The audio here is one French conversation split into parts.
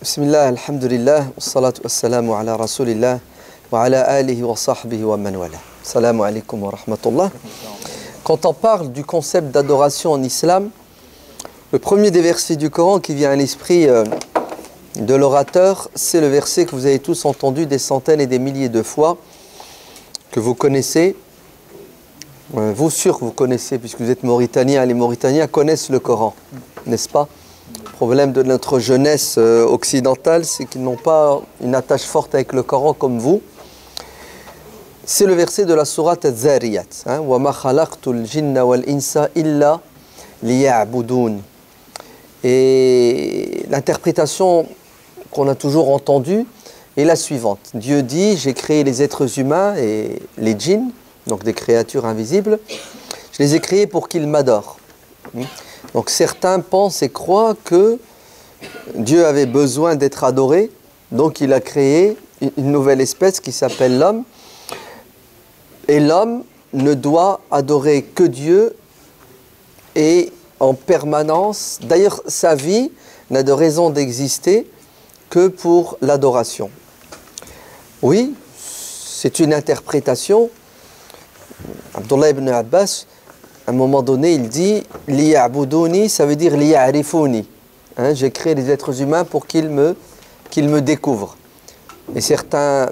Bismillah, alhamdulillah, wassalatu wassalamu ala rasulillah, wa ala alihi wa sahbihi wa man wala. Assalamu alaikum wa rahmatullah. Quand on parle du concept d'adoration en islam, le premier des versets du Coran qui vient à l'esprit de l'orateur, c'est le verset que vous avez tous entendu des centaines et des milliers de fois, que vous connaissez. Vous sûr que vous connaissez, puisque vous êtes Mauritaniens, les Mauritaniens connaissent le Coran, n'est-ce pas? Le problème de notre jeunesse occidentale, c'est qu'ils n'ont pas une attache forte avec le Coran comme vous. C'est le verset de la sourate Az-Zariyat. Wa ma khalaqtul jinna wal insa illa liya'budun. Et l'interprétation qu'on a toujours entendue est la suivante. Dieu dit, j'ai créé les êtres humains et les djinns, donc des créatures invisibles, je les ai créés pour qu'ils m'adorent. Donc certains pensent et croient que Dieu avait besoin d'être adoré, donc il a créé une nouvelle espèce qui s'appelle l'homme. Et l'homme ne doit adorer que Dieu et en permanence. D'ailleurs, sa vie n'a de raison d'exister que pour l'adoration. Oui, c'est une interprétation. Abdullah ibn Abbas, à un moment donné, il dit « Liya'buduni », ça veut dire « Liya'rifuni ». J'ai créé les êtres humains pour qu'ils me découvrent. Et certains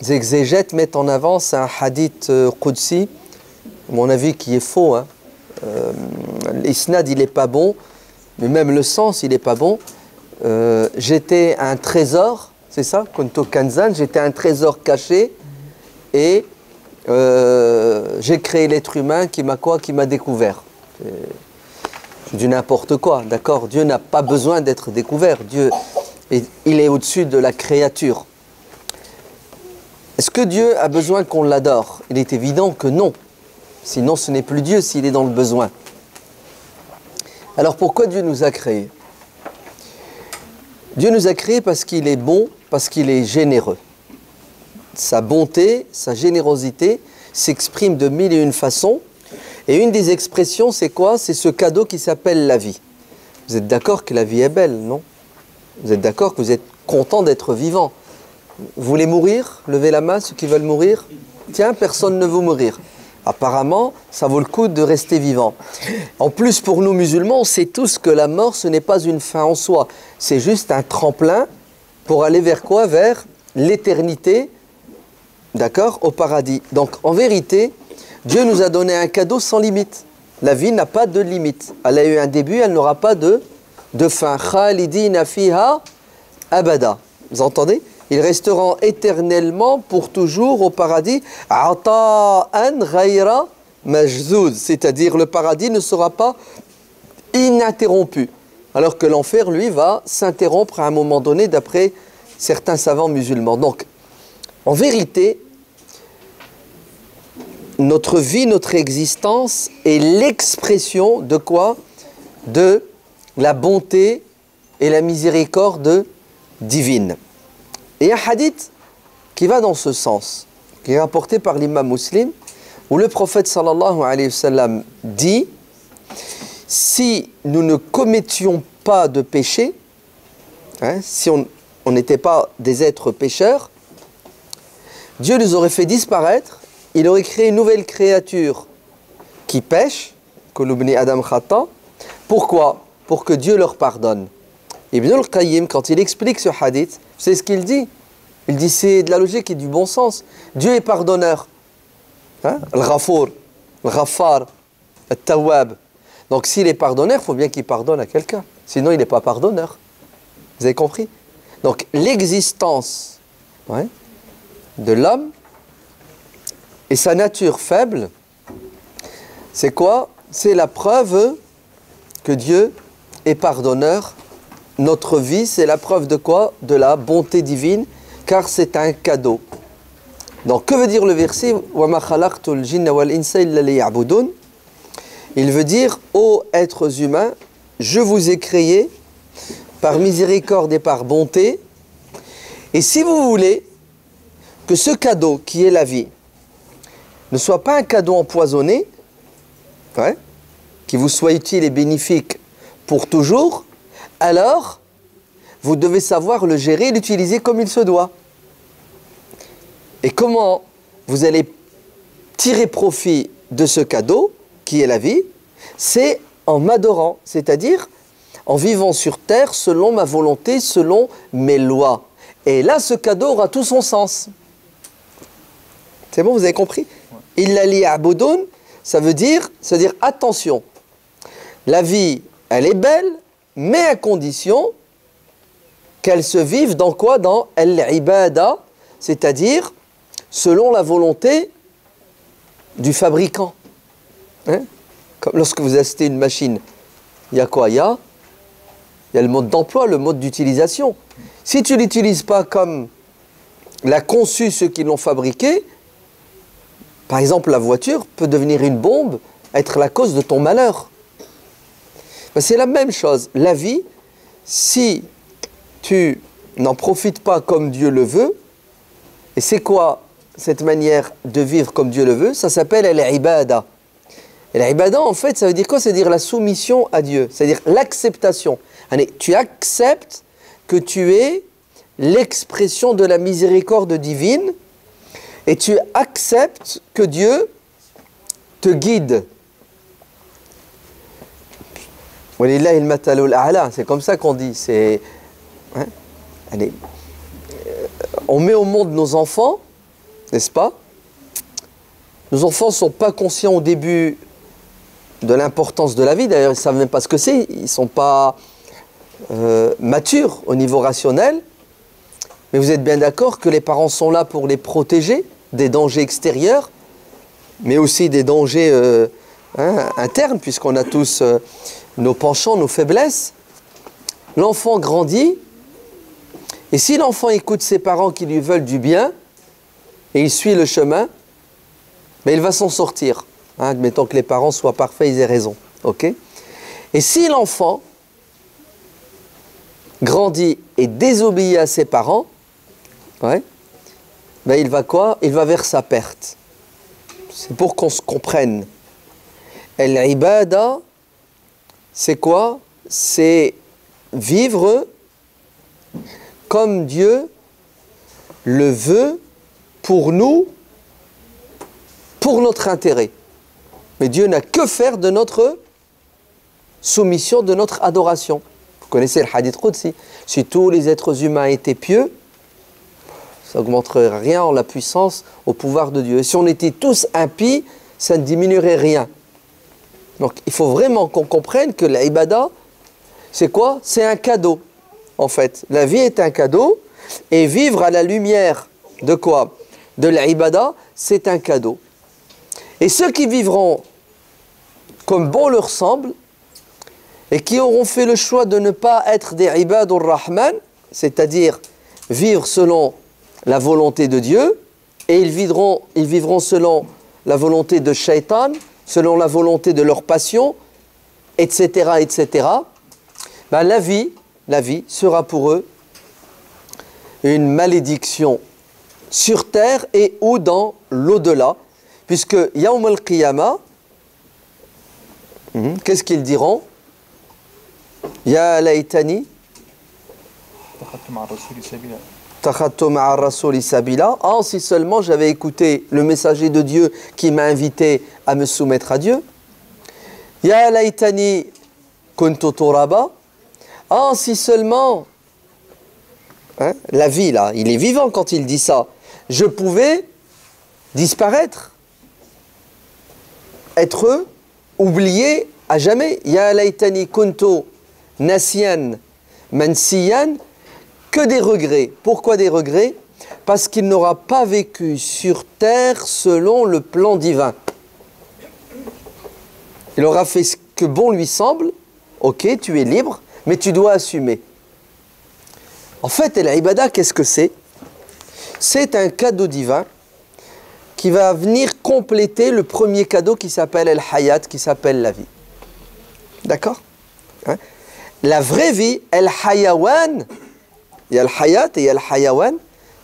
exégètes mettent en avant un hadith qudsi, à mon avis qui est faux. L'isnad, il n'est pas bon, mais même le sens, il n'est pas bon. J'étais un trésor, c'est ça, Kuntu Kanzan, j'étais un trésor caché et j'ai créé l'être humain qui m'a découvert. Je dis n'importe quoi, d'accord? Dieu n'a pas besoin d'être découvert. Dieu, il est au-dessus de la créature. Est-ce que Dieu a besoin qu'on l'adore? Il est évident que non. Sinon, ce n'est plus Dieu s'il est dans le besoin. Alors pourquoi Dieu nous a créés? Dieu nous a créés parce qu'il est bon, parce qu'il est généreux. Sa bonté, sa générosité s'exprime de mille et une façons. Et une des expressions, c'est quoi? C'est ce cadeau qui s'appelle la vie. Vous êtes d'accord que la vie est belle, non? Vous êtes d'accord que vous êtes content d'être vivant? Vous voulez mourir? Levez la main, ceux qui veulent mourir. Tiens, personne ne veut mourir. Apparemment, ça vaut le coup de rester vivant. En plus, pour nous musulmans, on sait tous que la mort, ce n'est pas une fin en soi. C'est juste un tremplin pour aller vers quoi? Vers l'éternité. D'accord? Au paradis. Donc, en vérité, Dieu nous a donné un cadeau sans limite. La vie n'a pas de limite. Elle a eu un début, elle n'aura pas de fin. Khalidina fiha abada. Vous entendez? Ils resteront éternellement pour toujours au paradis. Ata'an ghayra majzouz. C'est-à-dire, le paradis ne sera pas ininterrompu. Alors que l'enfer, lui, va s'interrompre à un moment donné, d'après certains savants musulmans. Donc, en vérité, notre vie, notre existence est l'expression de quoi? De la bonté et la miséricorde divine. Et il y a un hadith qui va dans ce sens, qui est rapporté par l'imam Muslim, où le prophète sallallahu alayhi wa sallam dit: si nous ne commettions pas de péché, si on n'était pas des êtres pécheurs, Dieu nous aurait fait disparaître, il aurait créé une nouvelle créature qui pêche, Kulubni Adam Khata. Pourquoi? Pour que Dieu leur pardonne. Ibn al-Qayyim, quand il explique ce hadith, c'est ce qu'il dit. Il dit c'est de la logique et du bon sens. Dieu est pardonneur. Al-Ghafour, Al-Ghaffar, Al-Tawwab. Donc s'il est pardonneur, il faut bien qu'il pardonne à quelqu'un. Sinon il n'est pas pardonneur. Vous avez compris? Donc l'existence de l'homme et sa nature faible, c'est quoi? C'est la preuve que Dieu est pardonneur. Notre vie, c'est la preuve de quoi? De la bonté divine, car c'est un cadeau. Donc, que veut dire le verset? « Wa ma khalaqtul jinna wal insa illa liya'budun » Il veut dire, ô êtres humains, je vous ai créés par miséricorde et par bonté. Et si vous voulez que ce cadeau qui est la vie ne soit pas un cadeau empoisonné, qui vous soit utile et bénéfique pour toujours, alors vous devez savoir le gérer et l'utiliser comme il se doit. Et comment vous allez tirer profit de ce cadeau, qui est la vie? C'est en m'adorant, c'est-à-dire en vivant sur terre selon ma volonté, selon mes lois. Et là, ce cadeau aura tout son sens. C'est bon, vous avez compris? Illa liya'budun, ça veut dire attention, la vie, elle est belle, mais à condition qu'elle se vive dans quoi? Dans al-ibada, c'est-à-dire selon la volonté du fabricant. Hein? Comme lorsque vous achetez une machine, il y a quoi? Il y a le mode d'emploi, le mode d'utilisation. Si tu ne l'utilises pas comme l'a conçu ceux qui l'ont fabriqué, par exemple la voiture peut devenir une bombe, être la cause de ton malheur. Ben, c'est la même chose. La vie, si tu n'en profites pas comme Dieu le veut, et c'est quoi cette manière de vivre comme Dieu le veut? Ça s'appelle al-ibada. Et l'ibada, en fait, ça veut dire quoi? C'est dire la soumission à Dieu, c'est-à-dire l'acceptation. Tu acceptes que tu es l'expression de la miséricorde divine et tu acceptes que Dieu te guide. C'est comme ça qu'on dit. Hein? Allez. On met au monde nos enfants, n'est-ce pas? Nos enfants ne sont pas conscients au début de l'importance de la vie. D'ailleurs, ils ne savent même pas ce que c'est. Ils ne sont pas matures au niveau rationnel. Mais vous êtes bien d'accord que les parents sont là pour les protéger des dangers extérieurs, mais aussi des dangers internes, puisqu'on a tous nos penchants, nos faiblesses. L'enfant grandit, et si l'enfant écoute ses parents qui lui veulent du bien, et il suit le chemin, mais il va s'en sortir. Hein, admettons que les parents soient parfaits, ils aient raison. Okay? Et si l'enfant grandit et désobéit à ses parents, ouais, ben il va quoi? Il va vers sa perte. C'est pour qu'on se comprenne. L'ibada, c'est quoi? C'est vivre comme Dieu le veut pour nous, pour notre intérêt. Mais Dieu n'a que faire de notre soumission, de notre adoration. Vous connaissez le hadith Qudsi. Si tous les êtres humains étaient pieux, ça n'augmenterait rien en la puissance, au pouvoir de Dieu. Et si on était tous impies, ça ne diminuerait rien. Donc il faut vraiment qu'on comprenne que l'ibada, c'est quoi? C'est un cadeau, en fait. La vie est un cadeau, et vivre à la lumière de quoi? De l'ibada, c'est un cadeau. Et ceux qui vivront comme bon leur semble, et qui auront fait le choix de ne pas être des ibadur rahman, c'est-à-dire vivre selon la volonté de Dieu, et ils vivront selon la volonté de Shaitan, selon la volonté de leur passion, etc., etc., ben la vie sera pour eux une malédiction sur terre et ou dans l'au-delà, puisque Yawm al-Qiyamah, qu'est-ce qu'ils diront? Ya laytani takhattu ma'a rasuli sabila. Ah, si seulement j'avais écouté le messager de Dieu qui m'a invité à me soumettre à Dieu. Ya laytani kuntu turaba. Ah, si seulement, hein, la vie là, il est vivant quand il dit ça, je pouvais disparaître, être oublié à jamais. Ya laytani kuntu nasiyan mansiyan. Que des regrets. Pourquoi des regrets? Parce qu'il n'aura pas vécu sur terre selon le plan divin. Il aura fait ce que bon lui semble. Ok, tu es libre, mais tu dois assumer. En fait, l'ibada, qu'est-ce que c'est? C'est un cadeau divin qui va venir compléter le premier cadeau qui s'appelle al-hayat, qui s'appelle la vie. D'accord? Hein? La vraie vie, al-hayawan, il y a al-hayat et il y a al-hayawan,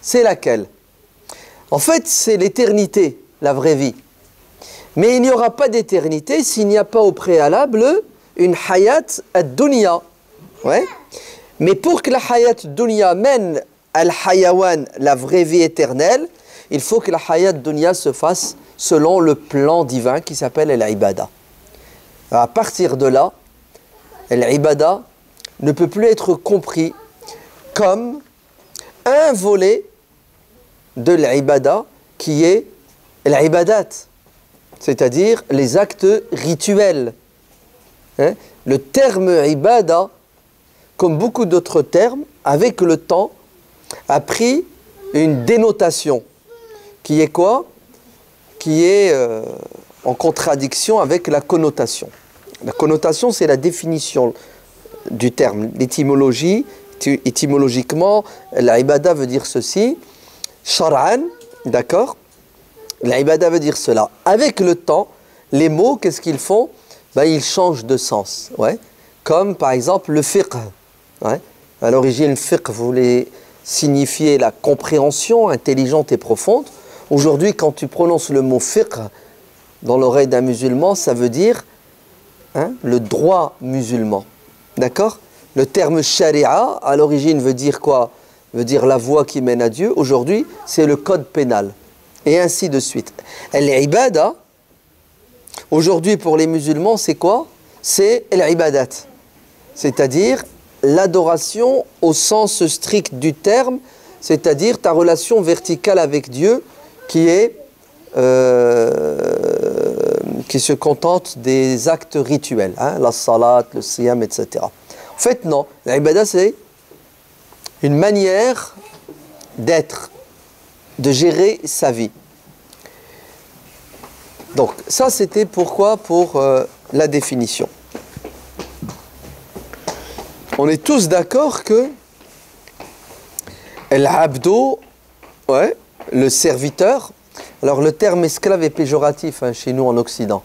c'est laquelle? En fait, c'est l'éternité, la vraie vie. Mais il n'y aura pas d'éternité s'il n'y a pas au préalable une hayat ad-dunya. Ouais. Mais pour que la hayat dunya mène al-hayawan, la vraie vie éternelle, il faut que la hayat dunya se fasse selon le plan divin qui s'appelle l'ibada. À partir de là, l'ibada ne peut plus être compris comme un volet de l'ibada qui est l'ibadat, c'est-à-dire les actes rituels. Hein? Le terme ibada, comme beaucoup d'autres termes, avec le temps, a pris une dénotation qui est quoi? Qui est en contradiction avec la connotation. La connotation, c'est la définition du terme. L'étymologie, étymologiquement, l'ibada veut dire ceci. Shar'an, d'accord? L'ibada veut dire cela. Avec le temps, les mots, qu'est-ce qu'ils font? Ben, ils changent de sens. Ouais. Comme par exemple le fiqh. Ouais. À l'origine, le fiqh voulait signifier la compréhension intelligente et profonde. Aujourd'hui, quand tu prononces le mot fiqh dans l'oreille d'un musulman, ça veut dire le droit musulman. D'accord? Le terme sharia, à l'origine, veut dire quoi? Veut dire la voie qui mène à Dieu. Aujourd'hui, c'est le code pénal. Et ainsi de suite. L'ibada, aujourd'hui pour les musulmans, c'est quoi? C'est l'ibadat. C'est-à-dire l'adoration au sens strict du terme, c'est-à-dire ta relation verticale avec Dieu qui se contente des actes rituels, hein, la salat, le siyam, etc. En fait, non. L'ibada, c'est une manière d'être, de gérer sa vie. Donc, ça, c'était pourquoi? Pour la définition. On est tous d'accord que l'abdo, ouais, le serviteur. Alors, le terme esclave est péjoratif hein, chez nous en Occident.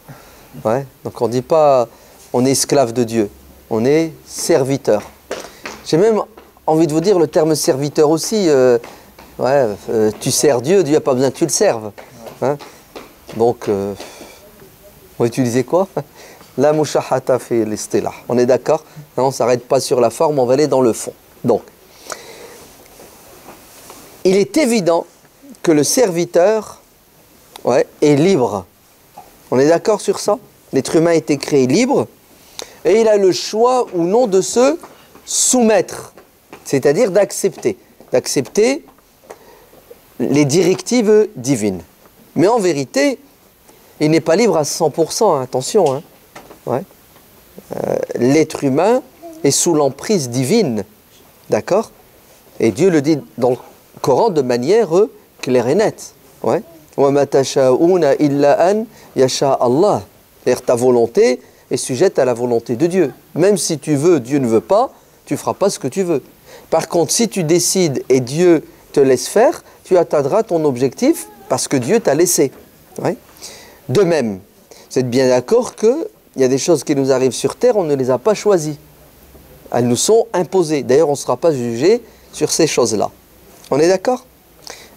Ouais, donc, on ne dit pas on est esclave de Dieu. On est serviteur. J'ai même envie de vous dire le terme serviteur aussi. Tu sers Dieu, Dieu n'a pas besoin que tu le serves. Hein? Donc, on va utiliser quoi? La mushahata fi l'istilah. On est d'accord? On ne s'arrête pas sur la forme, on va aller dans le fond. Donc, il est évident que le serviteur est libre. On est d'accord sur ça? L'être humain a été créé libre et il a le choix ou non de se soumettre, c'est-à-dire d'accepter les directives divines. Mais en vérité, il n'est pas libre à 100%, hein, attention. Hein. Ouais. L'être humain est sous l'emprise divine, d'accord? Et Dieu le dit dans le Coran de manière claire et nette. Ouais. وَمَا تَشَاءُونَ إِلَّا أَنْ يَشَاءَ اللَّهُ. C'est-à-dire ta volonté est sujette à la volonté de Dieu. Même si tu veux, Dieu ne veut pas, tu ne feras pas ce que tu veux. Par contre, si tu décides et Dieu te laisse faire, tu atteindras ton objectif parce que Dieu t'a laissé. Ouais. De même, vous êtes bien d'accord qu'il y a des choses qui nous arrivent sur terre, on ne les a pas choisies. Elles nous sont imposées. D'ailleurs, on ne sera pas jugé sur ces choses-là. On est d'accord?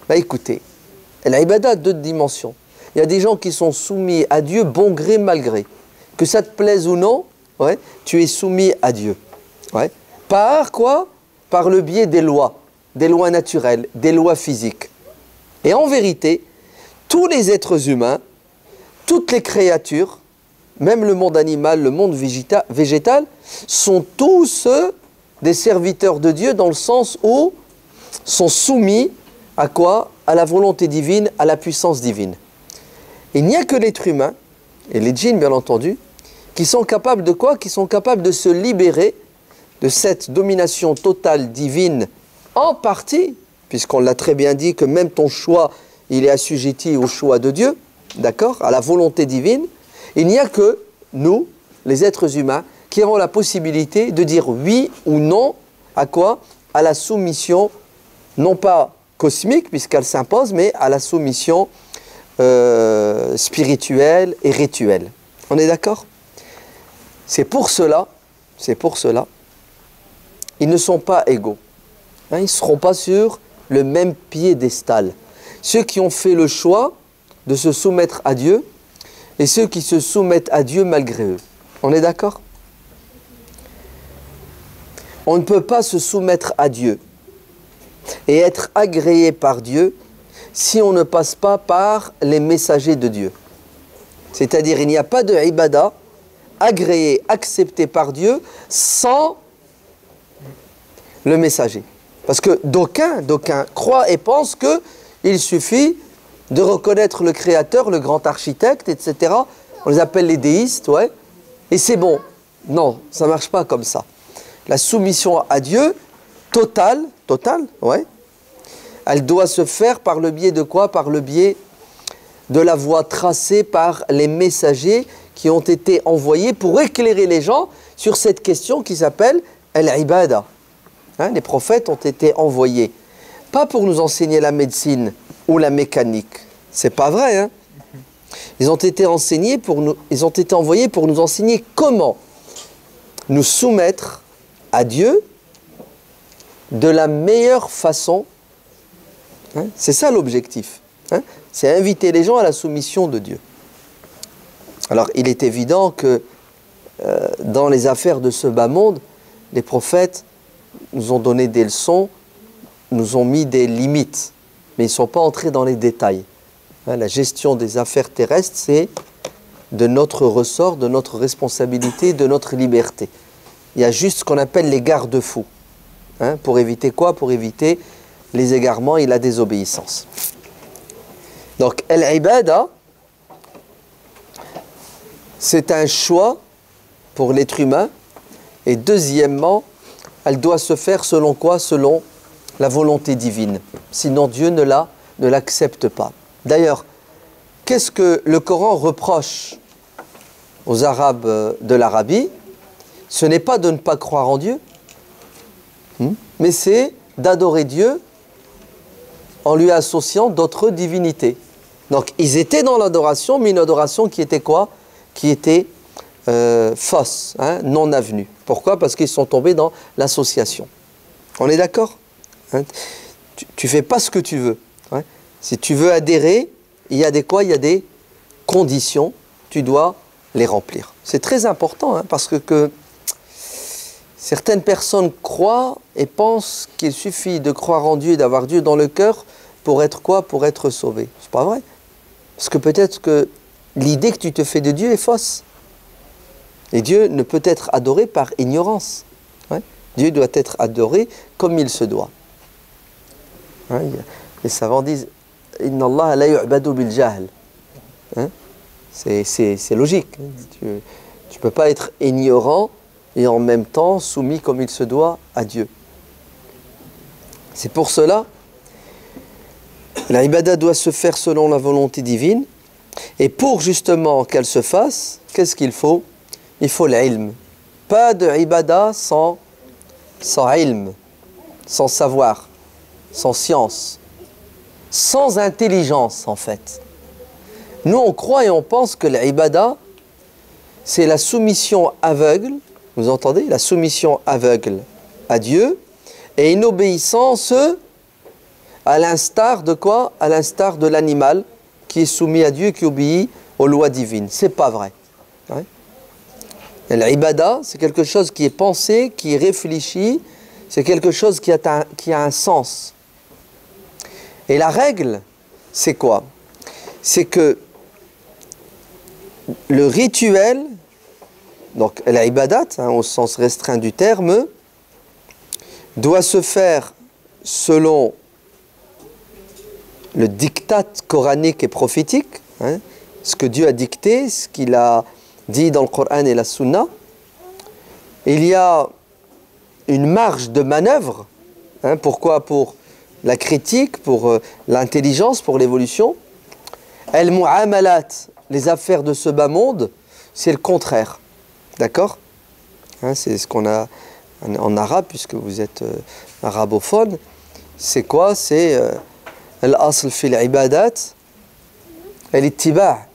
Bah écoutez, l'ibada a deux dimensions. Il y a des gens qui sont soumis à Dieu bon gré, mal gré. Que ça te plaise ou non, ouais, tu es soumis à Dieu. Ouais. Par quoi? Par le biais des lois naturelles, des lois physiques. Et en vérité, tous les êtres humains, toutes les créatures, même le monde animal, le monde végétal, sont tous des serviteurs de Dieu dans le sens où sont soumis à quoi? À la volonté divine, à la puissance divine. Il n'y a que l'être humain, et les djinns bien entendu, qui sont capables de quoi? Qui sont capables de se libérer de cette domination totale divine en partie, puisqu'on l'a très bien dit que même ton choix, il est assujetti au choix de Dieu, d'accord? À la volonté divine. Il n'y a que nous, les êtres humains, qui avons la possibilité de dire oui ou non à quoi? À la soumission, non pas cosmique, puisqu'elle s'impose, mais à la soumission spirituelle et rituelle. On est d'accord? C'est pour cela, ils ne sont pas égaux. Hein, ils ne seront pas sur le même piédestal. Ceux qui ont fait le choix de se soumettre à Dieu et ceux qui se soumettent à Dieu malgré eux. On est d'accord? On ne peut pas se soumettre à Dieu et être agréé par Dieu si on ne passe pas par les messagers de Dieu. C'est-à-dire, il n'y a pas de ibadah agréé, accepté par Dieu sans le messager. Parce que d'aucuns croient et pensent qu'il suffit de reconnaître le Créateur, le grand architecte, etc. On les appelle les déistes, ouais. Et c'est bon. Non, ça ne marche pas comme ça. La soumission à Dieu, totale, ouais. Elle doit se faire par le biais de quoi? Par le biais de la voie tracée par les messagers qui ont été envoyés pour éclairer les gens sur cette question qui s'appelle al-ibada. Hein, les prophètes ont été envoyés, pas pour nous enseigner la médecine ou la mécanique. C'est pas vrai, hein? Ils ont été envoyés pour nous enseigner comment nous soumettre à Dieu de la meilleure façon. Hein? C'est ça l'objectif. Hein? C'est inviter les gens à la soumission de Dieu. Alors, il est évident que dans les affaires de ce bas monde, les prophètes nous ont donné des leçons, nous ont mis des limites, mais ils ne sont pas entrés dans les détails. Hein, la gestion des affaires terrestres, c'est de notre ressort, de notre responsabilité, de notre liberté. Il y a juste ce qu'on appelle les garde-fous. Hein, pour éviter quoi? Pour éviter les égarements et la désobéissance. Donc, al-ibada, c'est un choix pour l'être humain. Et deuxièmement, elle doit se faire selon quoi? Selon la volonté divine. Sinon, Dieu ne l'accepte pas. D'ailleurs, qu'est-ce que le Coran reproche aux Arabes de l'Arabie? Ce n'est pas de ne pas croire en Dieu, mais c'est d'adorer Dieu en lui associant d'autres divinités. Donc, ils étaient dans l'adoration, mais une adoration qui était quoi? Qui était fausse, hein, non avenue. Pourquoi? Parce qu'ils sont tombés dans l'association. On est d'accord? Hein? Tu fais pas ce que tu veux. Hein? Si tu veux adhérer, il y a des quoi? Il y a des conditions. Tu dois les remplir. C'est très important, hein, parce que certaines personnes croient et pensent qu'il suffit de croire en Dieu et d'avoir Dieu dans le cœur pour être quoi? Pour être sauvé. C'est pas vrai. Parce que peut-être que l'idée que tu te fais de Dieu est fausse. Et Dieu ne peut être adoré par ignorance. Ouais. Dieu doit être adoré comme il se doit. Hein, les savants disent « Inna Allah la yu'badu bil jahl ». C'est logique. Tu ne peux pas être ignorant et en même temps soumis comme il se doit à Dieu. C'est pour cela l'ibada doit se faire selon la volonté divine. Et pour justement qu'elle se fasse, qu'est-ce qu'il faut? Il faut l'ilm. Pas de ibada sans ilm, sans savoir, sans science, sans intelligence en fait. Nous on croit et on pense que l'ibada c'est la soumission aveugle, vous entendez? La soumission aveugle à Dieu et une obéissance à l'instar de quoi? À l'instar de l'animal qui est soumis à Dieu, qui obéit aux lois divines. C'est pas vrai. Ouais. L'ibada, c'est quelque chose qui est pensé, qui est réfléchi, c'est quelque chose qui a un sens. Et la règle, c'est quoi? C'est que le rituel, donc l'ibadat, hein, au sens restreint du terme, doit se faire selon le diktat coranique et prophétique, hein, ce que Dieu a dicté, ce qu'il a dit dans le Coran et la Sunna. Il y a une marge de manœuvre. Hein, pourquoi? Pour la critique, pour l'intelligence, pour l'évolution. Al-mu'amalat, les affaires de ce bas monde, c'est le contraire. D'accord? Hein, c'est ce qu'on a en arabe, puisque vous êtes arabophone. C'est quoi? C'est الأصل في العبادات الاتباع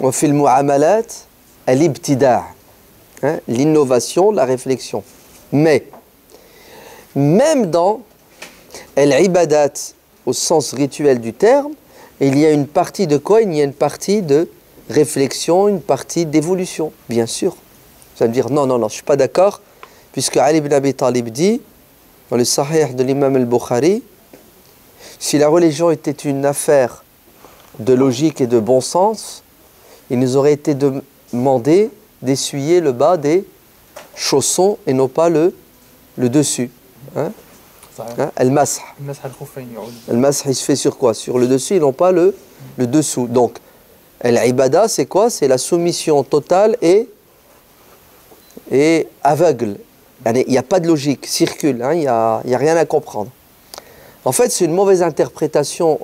وفي المعاملات الابتداع. L'innovation, la réflexion. Mais même dans l'ibadat au sens rituel du terme, il y a une partie de quoi? Il y a une partie de réflexion, une partie d'évolution, bien sûr. Vous allez me dire non, je ne suis pas d'accord, puisque Ali ibn Abi Talib dit, dans le Sahih de l'imam al-Bukhari, si la religion était une affaire de logique et de bon sens, il nous aurait été demandé d'essuyer le bas des chaussons et non pas le dessus. Hein? Hein? Al-Masah. Al-Masah, il se fait sur quoi? Sur le dessus et non pas le dessous. Donc, l'ibada, c'est quoi? C'est la soumission totale et aveugle. Il n'y a pas de logique, circule, hein? Il n'y a rien à comprendre. En fait, c'est une mauvaise interprétation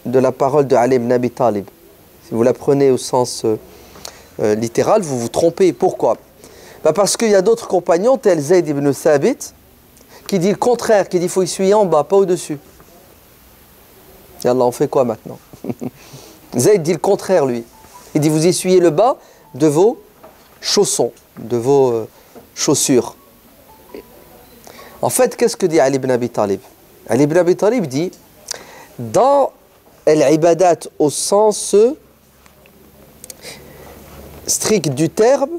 de la parole de Ali ibn Abi Talib. Si vous la prenez au sens littéral, vous vous trompez. Pourquoi? Parce qu'il y a d'autres compagnons, tels Zayd ibn Thabit, qui dit le contraire, qui dit qu'il faut essuyer en bas, pas au-dessus. Et Allah, on fait quoi maintenant? Zayd dit le contraire, lui. Il dit vous essuyez le bas de vos chaussons, de vos chaussures. En fait, qu'est-ce que dit Ali ibn Abi Talib? Ali ibn Abi Talib dit, dans l'ibadat au sens strict du terme,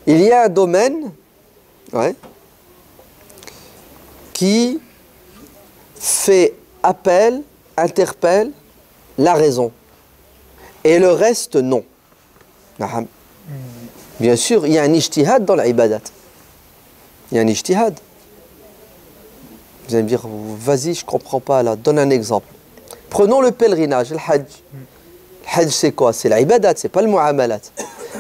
il y a un domaine qui fait appel, interpelle la raison. Et le reste, non. Bien sûr, il y a un ijtihad dans l'ibadat. Il y a un ijtihad. Vous allez me dire, vas-y, je ne comprends pas là, donne un exemple. Prenons le pèlerinage, le hajj. Le hajj, c'est quoi? C'est l'ibadat, ce n'est pas le mu'amalat.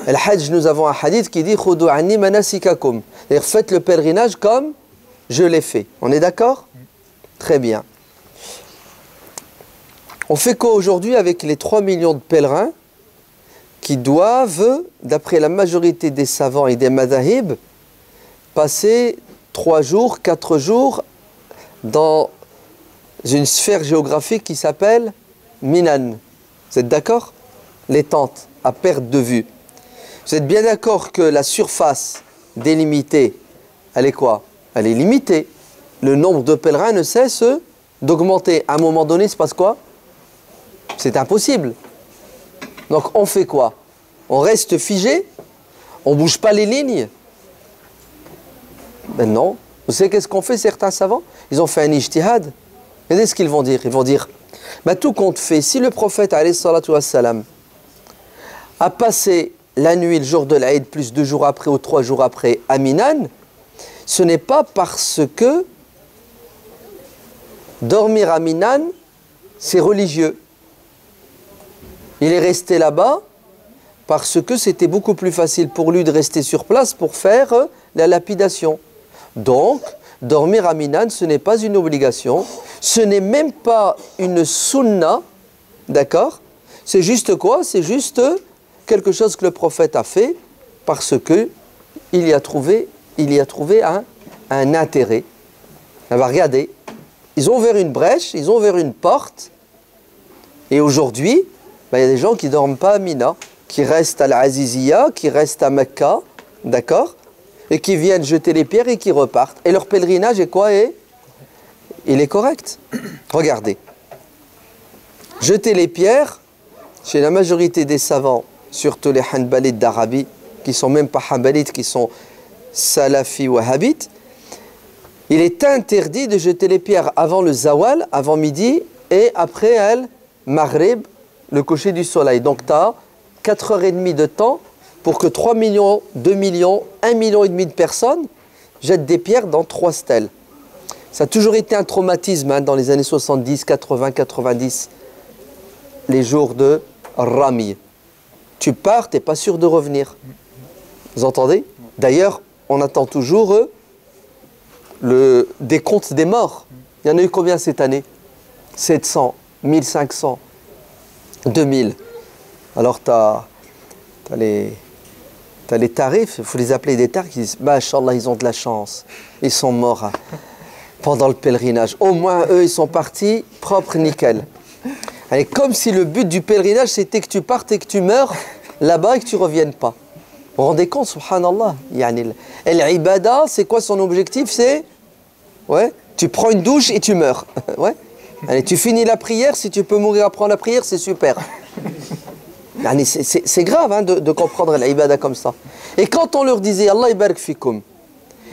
Le hajj, nous avons un hadith qui dit Khudou anni manasikakum. C'est-à-dire, faites le pèlerinage comme je l'ai fait. On est d'accord? Très bien. On fait quoi aujourd'hui avec les 3 millions de pèlerins qui doivent, d'après la majorité des savants et des madhahib, passer 3 jours, 4 jours dans une sphère géographique qui s'appelle Minan. Vous êtes d'accord? Les tentes à perte de vue. Vous êtes bien d'accord que la surface délimitée, elle est quoi? Elle est limitée. Le nombre de pèlerins ne cesse d'augmenter. À un moment donné, il se passe quoi? C'est impossible. Donc on fait quoi? On reste figé? On ne bouge pas les lignes? Ben non. Vous savez qu'est-ce qu'ont fait certains savants? Ils ont fait un ijtihad. Regardez ce qu'ils vont dire. Ils vont dire, ben, tout compte fait, si le prophète alayhi salatu wassalam a passé la nuit, le jour de l'Aïd, plus 2 jours après ou 3 jours après, à Minan, ce n'est pas parce que dormir à Minan, c'est religieux. Il est resté là-bas parce que c'était beaucoup plus facile pour lui de rester sur place pour faire la lapidation. Donc, dormir à Minan, ce n'est pas une obligation, ce n'est même pas une sunna, d'accord? C'est juste quoi? C'est juste quelque chose que le prophète a fait parce que il y a trouvé un intérêt. Alors, regardez, ils ont ouvert une brèche, ils ont ouvert une porte, et aujourd'hui, il y a des gens qui ne dorment pas à Mina, qui restent à l'Aziziyya, qui restent à Mecca, d'accord? Et qui viennent jeter les pierres et qui repartent. Et leur pèlerinage est quoi? Il est correct. Regardez. Jeter les pierres, chez la majorité des savants, surtout les Hanbalites d'Arabie, qui ne sont même pas Hanbalites, qui sont Salafis ou Wahhabites, il est interdit de jeter les pierres avant le Zawal, avant midi, et après Maghrib, le coucher du soleil. Donc tu as 4h30 de temps pour que 3 millions, 2 millions, 1,5 million de personnes jettent des pierres dans 3 stèles. Ça a toujours été un traumatisme dans les années 70, 80, 90, les jours de Rami. Tu pars, tu n'es pas sûr de revenir. Vous entendez? D'ailleurs, on attend toujours le décompte des morts. Il y en a eu combien cette année? 700, 1500, 2000. Alors tu as les tarifs, il faut les appeler des tarifs, qui disent « Masha'Allah, ils ont de la chance, ils sont morts pendant le pèlerinage. Au moins, eux, ils sont partis propres, nickel. » Et comme si le but du pèlerinage, c'était que tu partes et que tu meurs là-bas et que tu ne reviennes pas. Vous vous rendez compte, subhanallah? L'ibada, c'est quoi son objectif? C'est, tu prends une douche et tu meurs. Allez, tu finis la prière, si tu peux mourir après la prière, c'est super. C'est grave de comprendre l'ibada comme ça. Et quand on leur disait Allah ibarak fikum,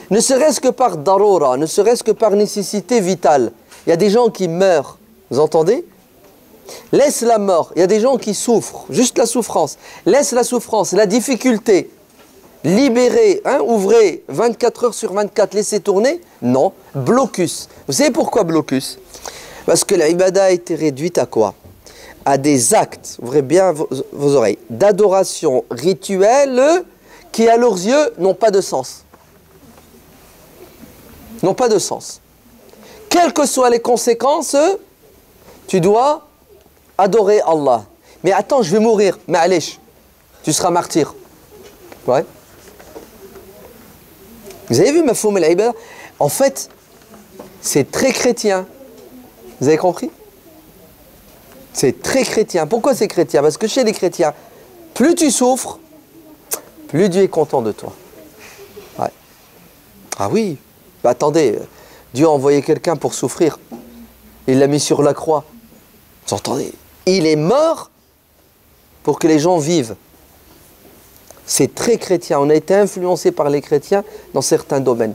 Ne serait-ce que par darura, ne serait-ce que par nécessité vitale. Il y a des gens qui meurent, vous entendez? Laisse la mort. Il y a des gens qui souffrent, juste la souffrance. Laisse la souffrance, la difficulté. Libérez, hein, ouvrez 24 heures sur 24, laissez tourner. Non, blocus. Vous savez pourquoi blocus? Parce que l'ibada a été réduite à quoi? À des actes, ouvrez bien vos oreilles, d'adoration rituelle qui, à leurs yeux, n'ont pas de sens. N'ont pas de sens. Quelles que soient les conséquences, tu dois adorer Allah. Mais attends, je vais mourir. Mais allez, tu seras martyr. Ouais. Vous avez vu ma foum al-ibada? En fait, c'est très chrétien. Vous avez compris? C'est très chrétien. Pourquoi c'est chrétien? Parce que chez les chrétiens, plus tu souffres, plus Dieu est content de toi. Ouais. Ah oui. Bah, attendez, Dieu a envoyé quelqu'un pour souffrir. Il l'a mis sur la croix. Vous entendez? Il est mort pour que les gens vivent. C'est très chrétien. On a été influencé par les chrétiens dans certains domaines.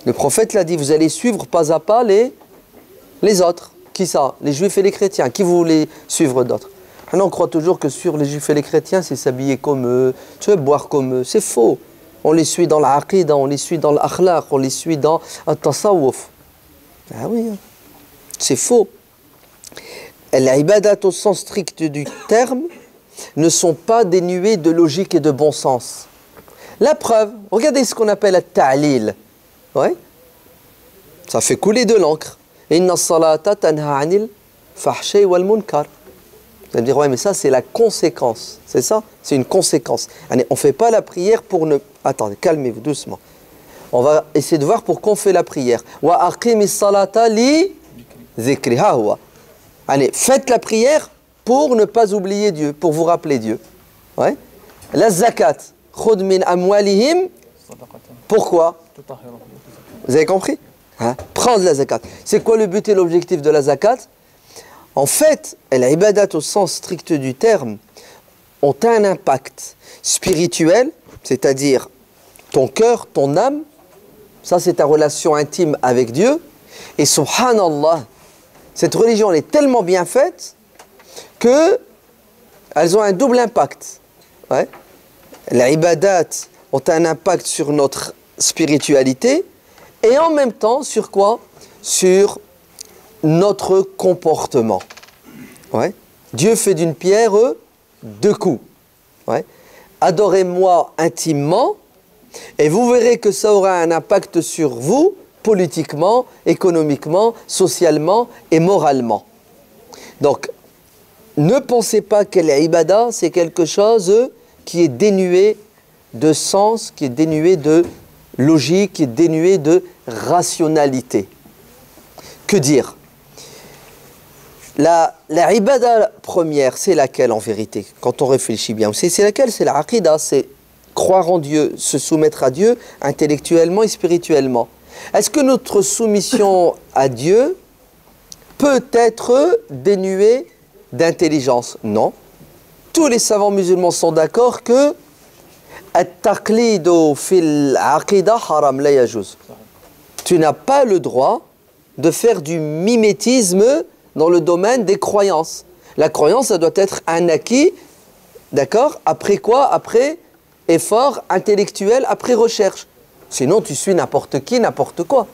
Le prophète l'a dit, vous allez suivre pas à pas les autres. Qui ça? Les juifs et les chrétiens. Qui vous voulez suivre d'autres? On croit toujours que sur les juifs et les chrétiens, c'est s'habiller comme eux, tu veux boire comme eux. C'est faux. On les suit dans l'aqida, on les suit dans l'akhlaq, on les suit dans le tasawwuf. Ah oui, c'est faux. Les ibadat au sens strict du terme ne sont pas dénués de logique et de bon sens. La preuve, regardez ce qu'on appelle at-ta'lil. Ouais. Ça fait couler de l'encre. Inna as-salata tanha 'anil fahsha'i wal munkar. Vous allez me dire, ouais, mais ça, c'est la conséquence. C'est ça? C'est une conséquence. On ne fait pas la prière pour ne... Attendez, calmez-vous doucement. On va essayer de voir pourquoi on fait la prière. Wa aqimis salata li zikriha huwa. Allez, faites la prière pour ne pas oublier Dieu, pour vous rappeler Dieu. Ouais. La zakat. Khud min amwalihim. Pourquoi? Vous avez compris? Hein? Prendre la zakat. C'est quoi le but et l'objectif de la zakat? En fait, l'ibadat au sens strict du terme ont un impact spirituel, c'est-à-dire ton cœur, ton âme, ça c'est ta relation intime avec Dieu, et subhanallah, cette religion elle est tellement bien faite que elles ont un double impact. Ouais. Les ibadat ont un impact sur notre spiritualité et en même temps sur quoi? Sur notre comportement. Ouais. Dieu fait d'une pierre deux coups. Ouais. Adorez-moi intimement et vous verrez que ça aura un impact sur vous politiquement, économiquement, socialement et moralement. Donc, ne pensez pas que l'ibada, c'est quelque chose qui est dénué de sens, qui est dénué de logique, qui est dénué de rationalité. Que dire? La ibada première, c'est laquelle en vérité? Quand on réfléchit bien, c'est laquelle? C'est la aqida, c'est croire en Dieu, se soumettre à Dieu intellectuellement et spirituellement. Est-ce que notre soumission à Dieu peut être dénuée d'intelligence? Non. Tous les savants musulmans sont d'accord que at-taqlidu fil aqida haram la yajuz. Tu n'as pas le droit de faire du mimétisme dans le domaine des croyances. La croyance, ça doit être un acquis, d'accord? Après quoi? Après effort intellectuel, après recherche. Sinon, tu suis n'importe qui, n'importe quoi.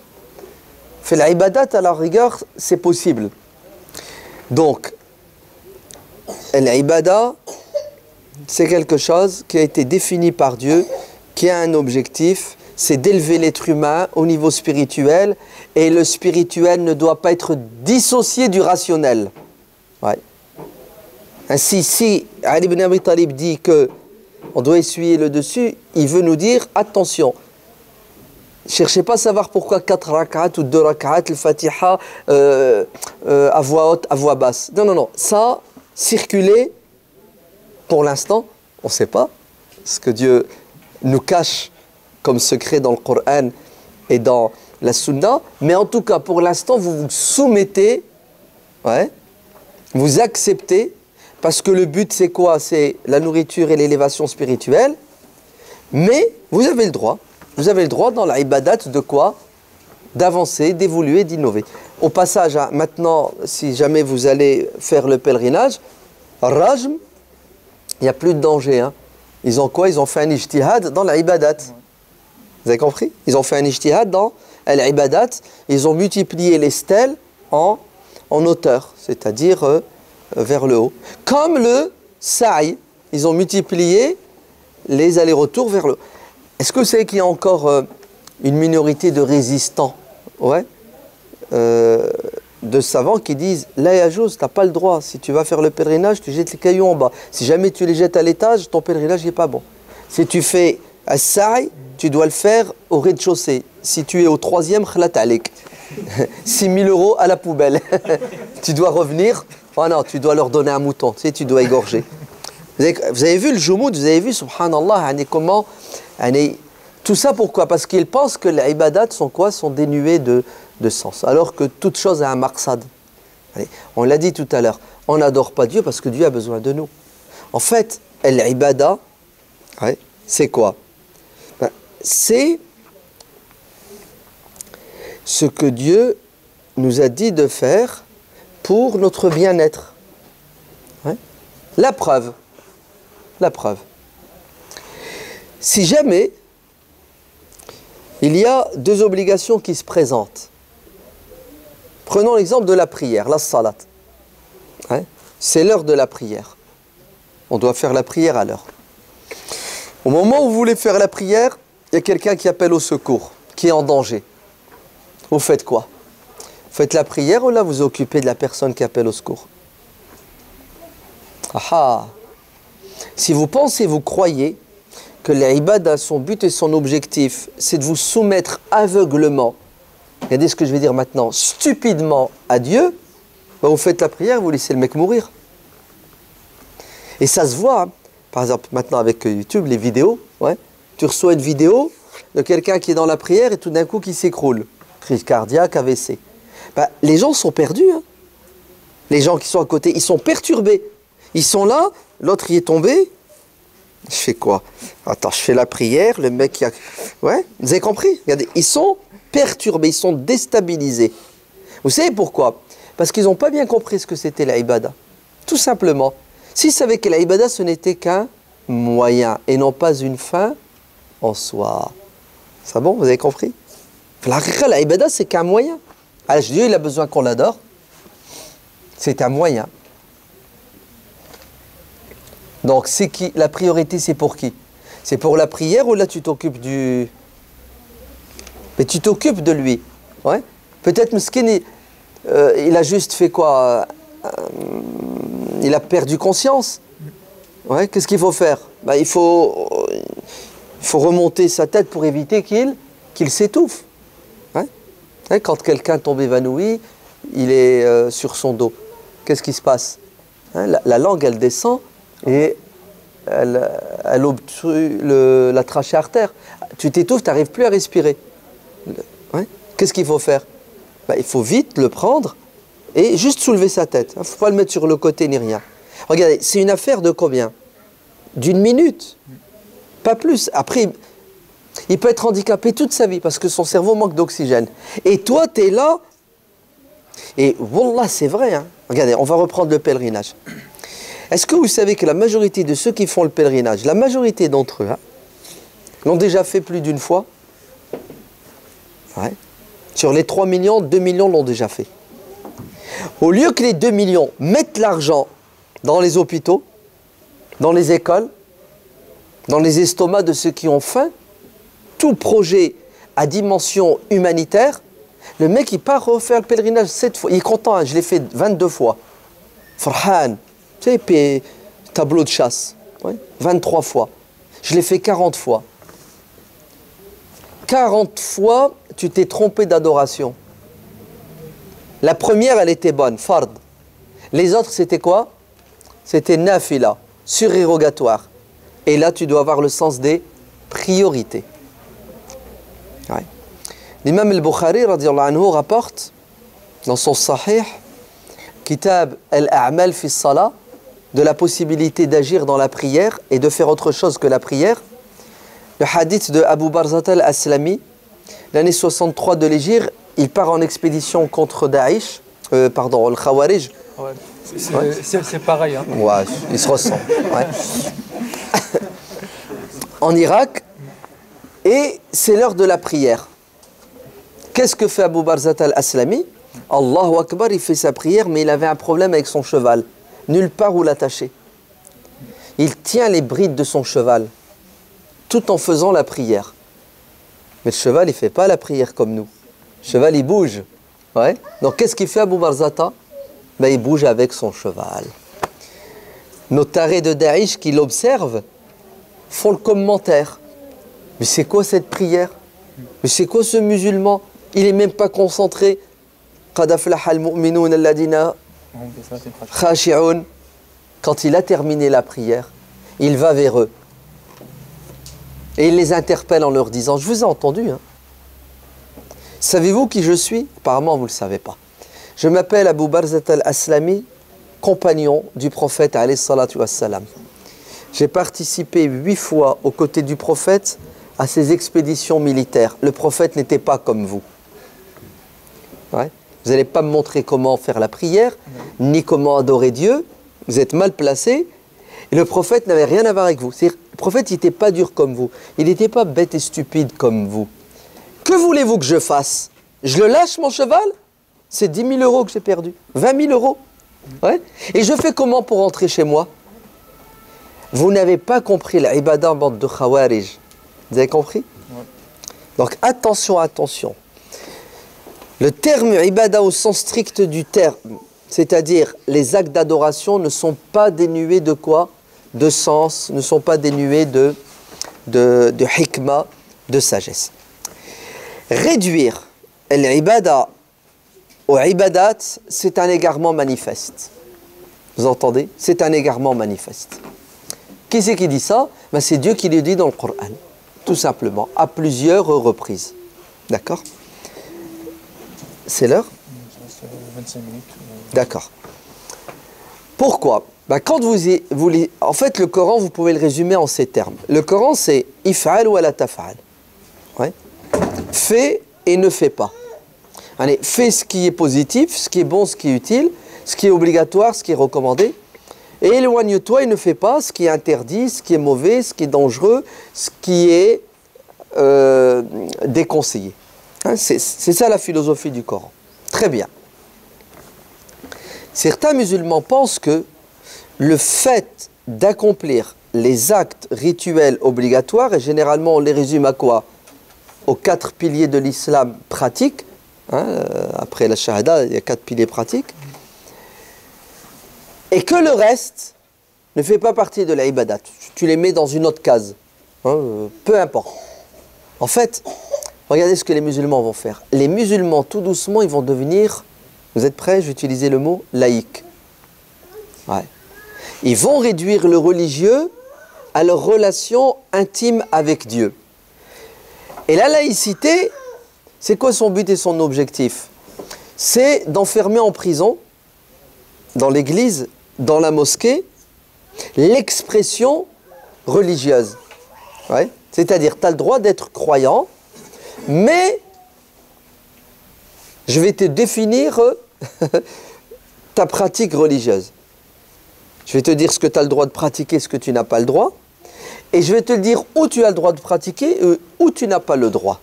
Fais la ibadat, à la rigueur, c'est possible. Donc, l'ibada, c'est quelque chose qui a été défini par Dieu, qui a un objectif, c'est d'élever l'être humain au niveau spirituel, et le spirituel ne doit pas être dissocié du rationnel. Ouais. Ainsi, si Ali ibn Abi Talib dit que on doit essuyer le dessus, il veut nous dire, attention, cherchez pas à savoir pourquoi 4 rak'at ou 2 rak'at, le Fatiha à voix haute, à voix basse. Non, non, non. Ça, circuler, pour l'instant, on ne sait pas ce que Dieu nous cache comme secret dans le Coran et dans la Sunna. Mais en tout cas, pour l'instant, vous vous soumettez, ouais, vous acceptez, parce que le but, c'est quoi? C'est la nourriture et l'élévation spirituelle. Mais vous avez le droit Vous avez le droit dans l'ibadat de quoi? D'avancer, d'évoluer, d'innover. Au passage, hein, maintenant, si jamais vous allez faire le pèlerinage, Rajm, il n'y a plus de danger. Hein. Ils ont quoi? Ils ont fait un ijtihad dans l'ibadat. Vous avez compris? Ils ont fait un ijtihad dans l'ibadat. Ils ont multiplié les stèles en hauteur, c'est-à-dire vers le haut. Comme le sa'i, ils ont multiplié les allers-retours vers le haut. Est-ce que vous savez qu'il y a encore une minorité de résistants, ouais, de savants qui disent « La yajouz, tu n'as pas le droit. Si tu vas faire le pèlerinage, tu jettes les cailloux en bas. Si jamais tu les jettes à l'étage, ton pèlerinage n'est pas bon. Si tu fais un sa'i, tu dois le faire au rez-de-chaussée. Si tu es au troisième, khlat alik. 6 000 € à la poubelle. Tu dois revenir. Oh non, tu dois leur donner un mouton. Tu sais, tu dois égorger. » Vous avez vu le Jumu'd, vous avez vu, subhanallah, comment... Tout ça pourquoi? Parce qu'ils pensent que les ibadats sont quoi? Sont dénués de sens. Alors que toute chose a un maqsad. On l'a dit tout à l'heure. On n'adore pas Dieu parce que Dieu a besoin de nous. En fait, l'ibada, ouais, c'est quoi? Ben, c'est ce que Dieu nous a dit de faire pour notre bien-être. Ouais. La preuve. La preuve. Si jamais il y a deux obligations qui se présentent, prenons l'exemple de la prière, la salat. Ouais. C'est l'heure de la prière. On doit faire la prière à l'heure. Au moment où vous voulez faire la prière, il y a quelqu'un qui appelle au secours, qui est en danger. Vous faites quoi? Vous faites la prière ou là vous vous occupez de la personne qui appelle au secours? Ah. Si vous pensez, vous croyez que l'ibada, son but et son objectif, c'est de vous soumettre aveuglement, regardez ce que je vais dire maintenant, stupidement à Dieu, ben vous faites la prière, vous laissez le mec mourir. Et ça se voit, hein. Par exemple, maintenant avec YouTube, les vidéos, ouais, tu reçois une vidéo de quelqu'un qui est dans la prière et tout d'un coup qui s'écroule. Crise cardiaque, AVC. Ben, les gens sont perdus. Hein. Les gens qui sont à côté, ils sont perturbés. Ils sont là, l'autre y est tombé. Je fais quoi? Attends, je fais la prière, le mec qui a... Ouais, vous avez compris? Regardez, ils sont perturbés, ils sont déstabilisés. Vous savez pourquoi? Parce qu'ils n'ont pas bien compris ce que c'était l'ibada. Tout simplement. S'ils savaient que l'ibada, ce n'était qu'un moyen et non pas une fin en soi. C'est bon, vous avez compris? L'ibada, c'est qu'un moyen. Alors, Dieu, il a besoin qu'on l'adore. C'est un moyen. Donc, c'est qui? La priorité, c'est pour qui? C'est pour la prière ou là, tu t'occupes du... Mais tu t'occupes de lui. Ouais. Peut-être Mskin, il a juste fait quoi? Il a perdu conscience. Ouais. Qu'est-ce qu'il faut faire? Ben, il faut remonter sa tête pour éviter qu'il s'étouffe. Ouais. Ouais, quand quelqu'un tombe évanoui, il est sur son dos. Qu'est-ce qui se passe? Hein, la langue, elle descend et elle obstrue la trachée artère. Tu t'étouffes, tu n'arrives plus à respirer. Ouais. Qu'est-ce qu'il faut faire? Ben, il faut vite le prendre et juste soulever sa tête. Il ne faut pas le mettre sur le côté ni rien. Regardez, c'est une affaire de combien? D'une minute. Pas plus. Après, il peut être handicapé toute sa vie parce que son cerveau manque d'oxygène. Et toi, tu es là. Et wallah, c'est vrai. Hein. Regardez, on va reprendre le pèlerinage. Est-ce que vous savez que la majorité de ceux qui font le pèlerinage, la majorité d'entre eux, hein, l'ont déjà fait plus d'une fois? Ouais. Sur les 3 millions, 2 millions l'ont déjà fait. Au lieu que les 2 millions mettent l'argent dans les hôpitaux, dans les écoles, dans les estomacs de ceux qui ont faim, tout projet à dimension humanitaire, le mec il part refaire le pèlerinage 7 fois. Il est content, hein, je l'ai fait 22 fois. Farhan, tu sais, puis tableau de chasse, ouais, 23 fois. Je l'ai fait 40 fois. 40 fois, tu t'es trompé d'adoration. La première, elle était bonne, fard. Les autres, c'était quoi? C'était nafila, surérogatoire. Et là, tu dois avoir le sens des priorités. Ouais. L'imam al-Bukhari, radiallahu anhu, rapporte dans son sahih, Kitab al-A'mal fi s-Salah, de la possibilité d'agir dans la prière et de faire autre chose que la prière. Le hadith de Abu Barzat al-Aslami, l'année 63 de l'Hégire, il part en expédition contre Daesh, pardon, le Khawarij. Ouais. C'est pareil. Hein. Ouais, ils se ressemblent. Ouais. En Irak, et c'est l'heure de la prière. Qu'est-ce que fait Abu Barzat al-Aslami? Allahu Akbar, il fait sa prière, mais il avait un problème avec son cheval. Nulle part où l'attacher. Il tient les brides de son cheval, tout en faisant la prière. Mais le cheval, il ne fait pas la prière comme nous. Le cheval, il bouge. Ouais. Donc, qu'est-ce qu'il fait Abu Barzata? Ben, il bouge avec son cheval. Nos tarés de Daesh qui l'observent font le commentaire. Mais c'est quoi cette prière? Mais c'est quoi ce musulman? Il n'est même pas concentré. Qad aflaha al-mu'minun alladhina khashi'un. Quand il a terminé la prière, il va vers eux. Et il les interpelle en leur disant, je vous ai entendu. Hein. Savez-vous qui je suis? Apparemment, vous ne le savez pas. Je m'appelle Abu Barzat al-Aslami, compagnon du prophète alayhi salatu wassalam. J'ai participé 8 fois aux côtés du prophète à ses expéditions militaires. Le prophète n'était pas comme vous. Ouais. Vous n'allez pas me montrer comment faire la prière, ni comment adorer Dieu. Vous êtes mal placé. Et le prophète n'avait rien à voir avec vous. Le prophète n'était pas dur comme vous. Il n'était pas bête et stupide comme vous. Que voulez-vous que je fasse? Je le lâche mon cheval? C'est 10 000 euros que j'ai perdu. 20 000 euros. Ouais. Et je fais comment pour rentrer chez moi? Vous n'avez pas compris l'ibada en bande de Khawarij. Vous avez compris? Ouais. Donc attention, attention. Le terme ibada au sens strict du terme, c'est-à-dire les actes d'adoration ne sont pas dénués de quoi? De sens, ne sont pas dénués de hikmah, de sagesse. Réduire l'ibada au ibadat, c'est un égarement manifeste. Vous entendez? C'est un égarement manifeste. Qui c'est qui dit ça? Ben, c'est Dieu qui le dit dans le Coran, tout simplement, à plusieurs reprises. D'accord? C'est l'heure? 25 minutes. D'accord. Pourquoi? Ben, quand en fait, le Coran, vous pouvez le résumer en ces termes. Le Coran, c'est « if'al wa la taf'al ». Ouais. Fais et ne fais pas. Allez, fais ce qui est positif, ce qui est bon, ce qui est utile, ce qui est obligatoire, ce qui est recommandé. Et éloigne-toi et ne fais pas ce qui est interdit, ce qui est mauvais, ce qui est dangereux, ce qui est déconseillé. Hein, c'est ça la philosophie du Coran. Très bien. Certains musulmans pensent que le fait d'accomplir les actes rituels obligatoires, et généralement on les résume à quoi? Aux 4 piliers de l'islam pratique. Hein, après la shahada, il y a 4 piliers pratiques. Et que le reste ne fait pas partie de l'ibadat. Tu les mets dans une autre case. Hein, peu importe. En fait, regardez ce que les musulmans vont faire. Les musulmans, tout doucement, ils vont devenir, vous êtes prêts? Je vais utiliser le mot laïque. Ouais. Ils vont réduire le religieux à leur relation intime avec Dieu. Et la laïcité, c'est quoi son but et son objectif? C'est d'enfermer en prison, dans l'église, dans la mosquée, l'expression religieuse. Ouais. C'est-à-dire, tu as le droit d'être croyant, mais je vais te définir ta pratique religieuse. Je vais te dire ce que tu as le droit de pratiquer, ce que tu n'as pas le droit, et je vais te dire où tu as le droit de pratiquer et où tu n'as pas le droit.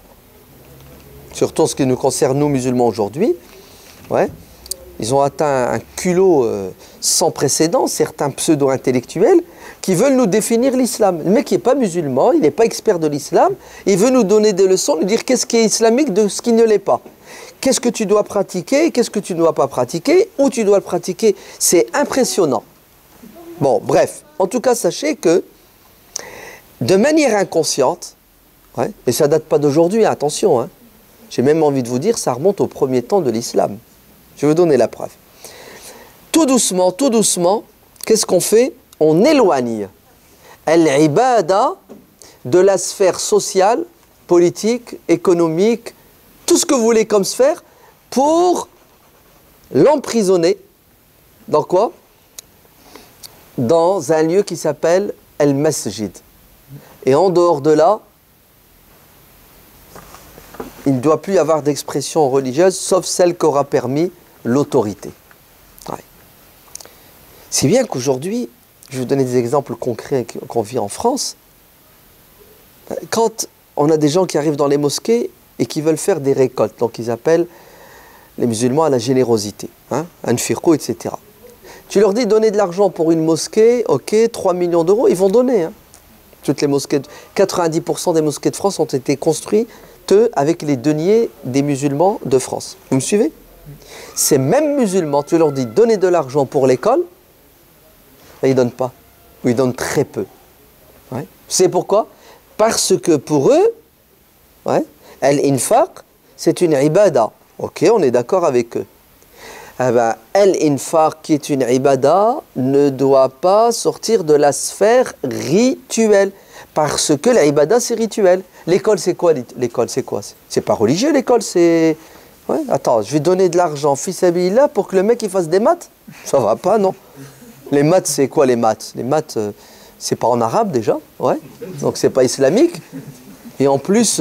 Surtout en ce qui nous concerne, nous musulmans aujourd'hui. Ouais. Ils ont atteint un culot sans précédent, certains pseudo-intellectuels, qui veulent nous définir l'islam. Le mec qui n'est pas musulman, il n'est pas expert de l'islam, il veut nous donner des leçons, nous dire qu'est-ce qui est islamique de ce qui ne l'est pas. Qu'est-ce que tu dois pratiquer, qu'est-ce que tu ne dois pas pratiquer, où tu dois le pratiquer. C'est impressionnant. Bon, bref, en tout cas, sachez que, de manière inconsciente, ouais, et ça ne date pas d'aujourd'hui, attention, hein, j'ai même envie de vous dire, ça remonte au premier temps de l'islam. Je vais vous donner la preuve. Tout doucement, qu'est-ce qu'on fait? On éloigne l'ibada de la sphère sociale, politique, économique, tout ce que vous voulez comme sphère, pour l'emprisonner. Dans quoi? Dans un lieu qui s'appelle El Masjid. Et en dehors de là, il ne doit plus y avoir d'expression religieuse, sauf celle qu'aura permis l'autorité. Ouais. Si bien qu'aujourd'hui, je vais vous donner des exemples concrets qu'on vit en France. Quand on a des gens qui arrivent dans les mosquées et qui veulent faire des récoltes, donc ils appellent les musulmans à la générosité, anfiqou, etc. Tu leur dis donner de l'argent pour une mosquée, ok, 3 millions d'euros, ils vont donner. Hein. Toutes les mosquées, 90% des mosquées de France ont été construites avec les deniers des musulmans de France. Vous me suivez? Ces mêmes musulmans, tu leur dis donner de l'argent pour l'école, et ils ne donnent pas, ou ils donnent très peu. Ouais. C'est pourquoi? Parce que pour eux, al-infaq, c'est une ibada. Ok, on est d'accord avec eux. Eh ben, al-infaq, qui est une ibada, ne doit pas sortir de la sphère rituelle. Parce que l'ibada, c'est rituel. L'école, c'est quoi? L'école, c'est quoi? C'est pas religieux, l'école, c'est... Ouais, attends, je vais donner de l'argent, fils sabilillah, pour que le mec il fasse des maths? Ça va pas, non? Les maths, c'est quoi les maths? Les maths, c'est pas en arabe déjà, ouais. Donc c'est pas islamique. Et en plus,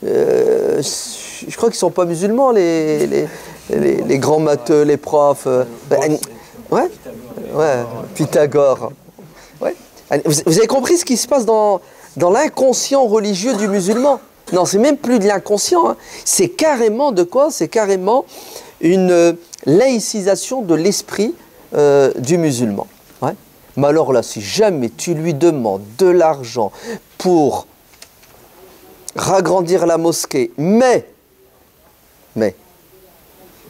je crois qu'ils sont pas musulmans, les grands matheux, les profs. Ouais, Pythagore. Ouais. Vous avez compris ce qui se passe dans l'inconscient religieux du musulman? Non, c'est même plus de l'inconscient. Hein. C'est carrément de quoi? C'est carrément une laïcisation de l'esprit du musulman. Ouais. Mais alors là, si jamais tu lui demandes de l'argent pour ragrandir la mosquée, mais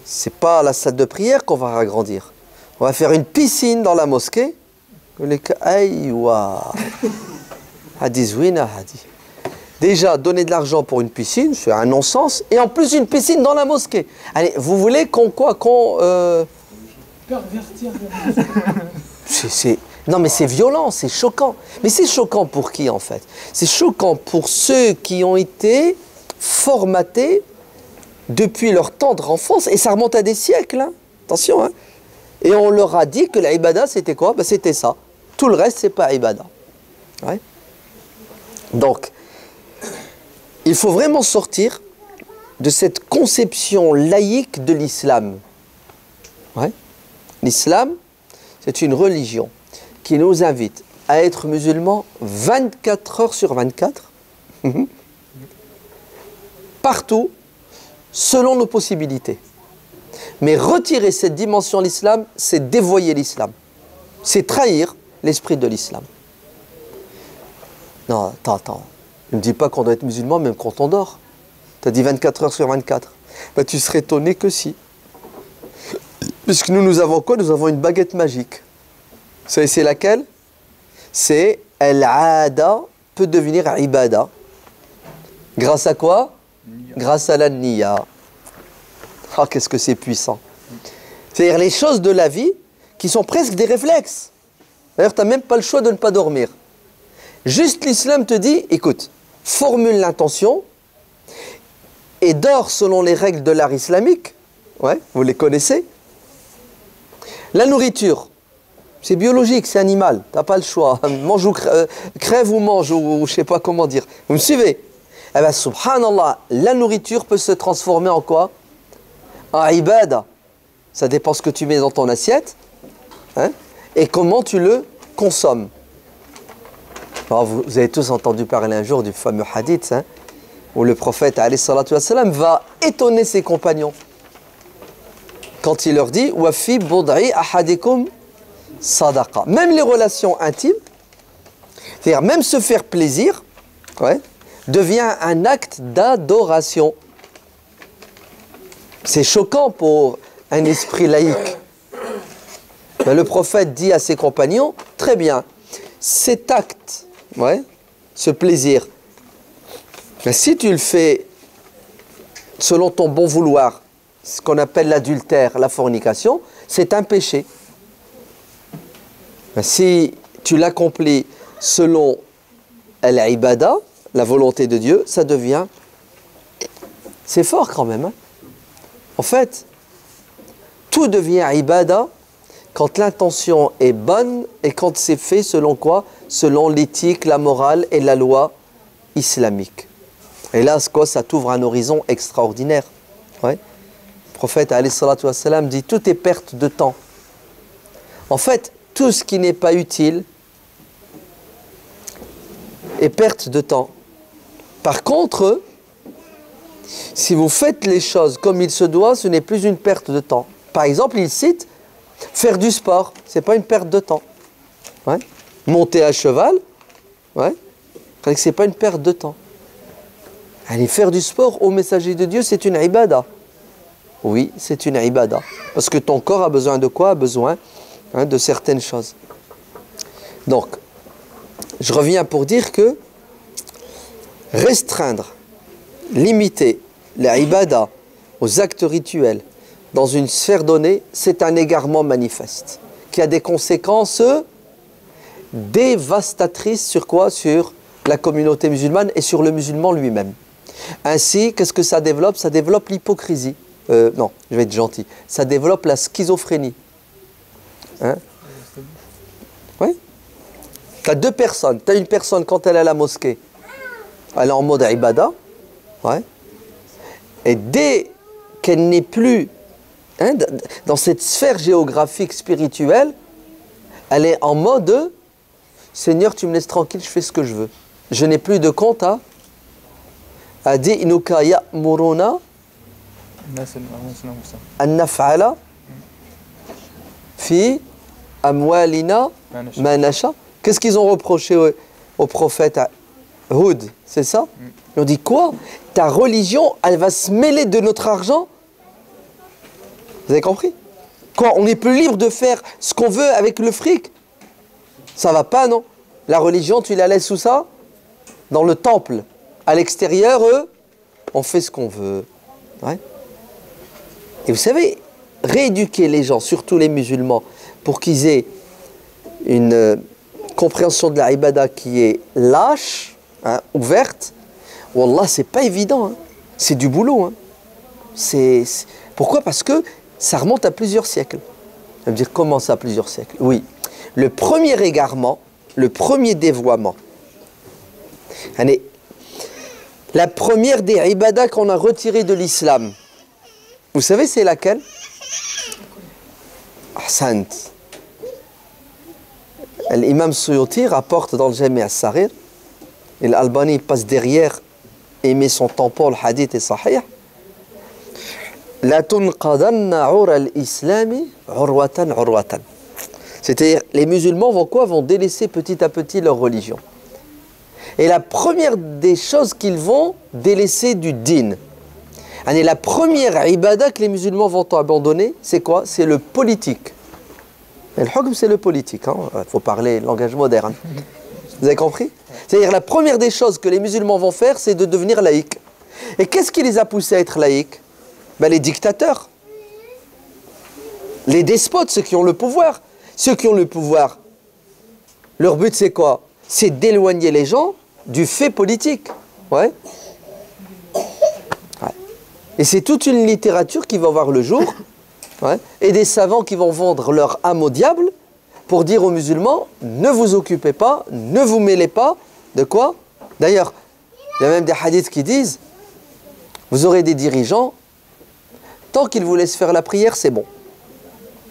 c'est pas la salle de prière qu'on va ragrandir. On va faire une piscine dans la mosquée. Aïwa. Hadizouina hadi. Déjà, donner de l'argent pour une piscine, c'est un non-sens. Et en plus, une piscine dans la mosquée. Allez, vous voulez Pervertir. Non, mais c'est violent, c'est choquant. Mais c'est choquant pour qui, en fait? C'est choquant pour ceux qui ont été formatés depuis leur tendre enfance. Et ça remonte à des siècles. Hein. Attention. Hein. Et on leur a dit que la ibada, c'était quoi? Ben, c'était ça. Tout le reste, c'est pas ibada. Ouais. Donc, il faut vraiment sortir de cette conception laïque de l'islam. Ouais. L'islam, c'est une religion qui nous invite à être musulmans 24 heures sur 24, partout, selon nos possibilités. Mais retirer cette dimension de l'islam, c'est dévoyer l'islam. C'est trahir l'esprit de l'islam. Non, attends. Ne me dis pas qu'on doit être musulman même quand on dort. Tu as dit 24 heures sur 24. Ben, tu serais étonné que si. Puisque nous avons quoi? Nous avons une baguette magique. Vous savez c'est laquelle? C'est al-aada peut devenir ibada. Grâce à quoi? Grâce à la niya. Ah, qu'est-ce que c'est puissant. C'est-à-dire les choses de la vie qui sont presque des réflexes. D'ailleurs, tu n'as même pas le choix de ne pas dormir. Juste l'islam te dit, écoute, formule l'intention et dors selon les règles de l'art islamique. Ouais, vous les connaissez. La nourriture, c'est biologique, c'est animal, tu n'as pas le choix. Mange ou crève ou mange, ou je ne sais pas comment dire. Vous me suivez? Eh bien, subhanallah, la nourriture peut se transformer en quoi? En ibada. Ça dépend ce que tu mets dans ton assiette et comment tu le consommes. Alors, vous avez tous entendu parler un jour du fameux hadith où le prophète alayhi salatu wassalam, va étonner ses compagnons. Quand il leur dit « Wafi bud'i ahadikum sadaqa ». Même les relations intimes, c'est-à-dire même se faire plaisir, devient un acte d'adoration. C'est choquant pour un esprit laïque. Ben, le prophète dit à ses compagnons, très bien, cet acte, ce plaisir, ben, si tu le fais selon ton bon vouloir, ce qu'on appelle l'adultère, la fornication, c'est un péché. Ben, si tu l'accomplis selon l'ibada, la volonté de Dieu, ça devient... C'est fort quand même. Hein? En fait, tout devient ibada quand l'intention est bonne et quand c'est fait selon quoi? Selon l'éthique, la morale et la loi islamique. Et là, quoi, ça t'ouvre un horizon extraordinaire. Ouais. Le prophète, alayhi salatu wassalam, dit tout est perte de temps. En fait, tout ce qui n'est pas utile est perte de temps. Par contre, si vous faites les choses comme il se doit, ce n'est plus une perte de temps. Par exemple, il cite faire du sport, ce n'est pas une perte de temps. Ouais. Monter à cheval, ouais. Ce n'est pas une perte de temps. Aller faire du sport au messager de Dieu, c'est une ibada. Oui, c'est une ibada. Parce que ton corps a besoin de quoi? A besoin de certaines choses. Donc, je reviens pour dire que restreindre, limiter la ibada aux actes rituels dans une sphère donnée, c'est un égarement manifeste qui a des conséquences dévastatrices sur quoi? Sur la communauté musulmane et sur le musulman lui-même. Ainsi, qu'est-ce que ça développe? Ça développe l'hypocrisie. Non, je vais être gentil. Ça développe la schizophrénie. Hein? Oui. Tu as deux personnes. Tu as une personne, quand elle est à la mosquée, elle est en mode ibada. Ouais. Et dès qu'elle n'est plus dans cette sphère géographique spirituelle, elle est en mode Seigneur, tu me laisses tranquille, je fais ce que je veux. Je n'ai plus de compte à dire inuka ya'muruna an naf'ala fi amwalina ma nasha. Qu'est-ce qu'ils ont reproché au prophète Houd? C'est ça? Ils ont dit quoi? Ta religion, elle va se mêler de notre argent? Vous avez compris? Quoi? On est plus libre de faire ce qu'on veut avec le fric? Ça va pas, non? La religion, tu la laisses où ça? Dans le temple. À l'extérieur, on fait ce qu'on veut. Ouais. Et vous savez, rééduquer les gens, surtout les musulmans, pour qu'ils aient une compréhension de la ibada qui est lâche, ouverte, wallah, c'est pas évident. Hein. C'est du boulot. Hein. Pourquoi? Parce que ça remonte à plusieurs siècles. Ça veut dire comment ça, à plusieurs siècles? Oui. Le premier égarement, le premier dévoiement, la première des ibadas qu'on a retirées de l'islam, vous savez c'est laquelle? Ahsant. L'imam Suyuti rapporte dans le Jami' al-Saghir, et l'Albani passe derrière et met son tampon, le hadith est sahih. La tunqadanna ura al-islami urwatan urwatan. C'est-à-dire, les musulmans vont quoi? Vont délaisser petit à petit leur religion. Et la première des choses qu'ils vont délaisser du din, la première ibada que les musulmans vont abandonner, c'est quoi? C'est le politique. Et le hukm, c'est le politique. Il faut parler langage moderne. Vous avez compris? C'est-à-dire, la première des choses que les musulmans vont faire, c'est de devenir laïcs. Et qu'est-ce qui les a poussés à être laïcs? Les dictateurs. Les despotes, ceux qui ont le pouvoir. Ceux qui ont le pouvoir, leur but c'est quoi? C'est d'éloigner les gens du fait politique. Ouais. Et c'est toute une littérature qui va voir le jour, et des savants qui vont vendre leur âme au diable pour dire aux musulmans, ne vous occupez pas, ne vous mêlez pas, de quoi? D'ailleurs, il y a même des hadiths qui disent, vous aurez des dirigeants, tant qu'ils vous laissent faire la prière, c'est bon.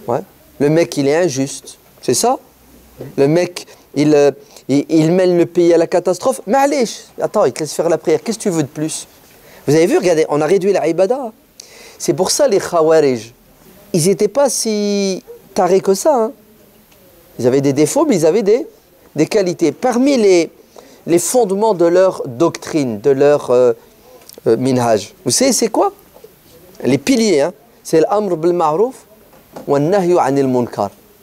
Ouais. Le mec, il est injuste. C'est ça? Le mec, il mène le pays à la catastrophe. Mais allez, attends, il te laisse faire la prière. Qu'est-ce que tu veux de plus? Vous avez vu, regardez, on a réduit la ibada. C'est pour ça les Khawarij, ils n'étaient pas si tarés que ça. Hein. Ils avaient des défauts, mais ils avaient des qualités. Parmi les fondements de leur doctrine, de leur minhaj, vous savez, c'est quoi? Les piliers, hein? C'est l'amr bil ma'rouf.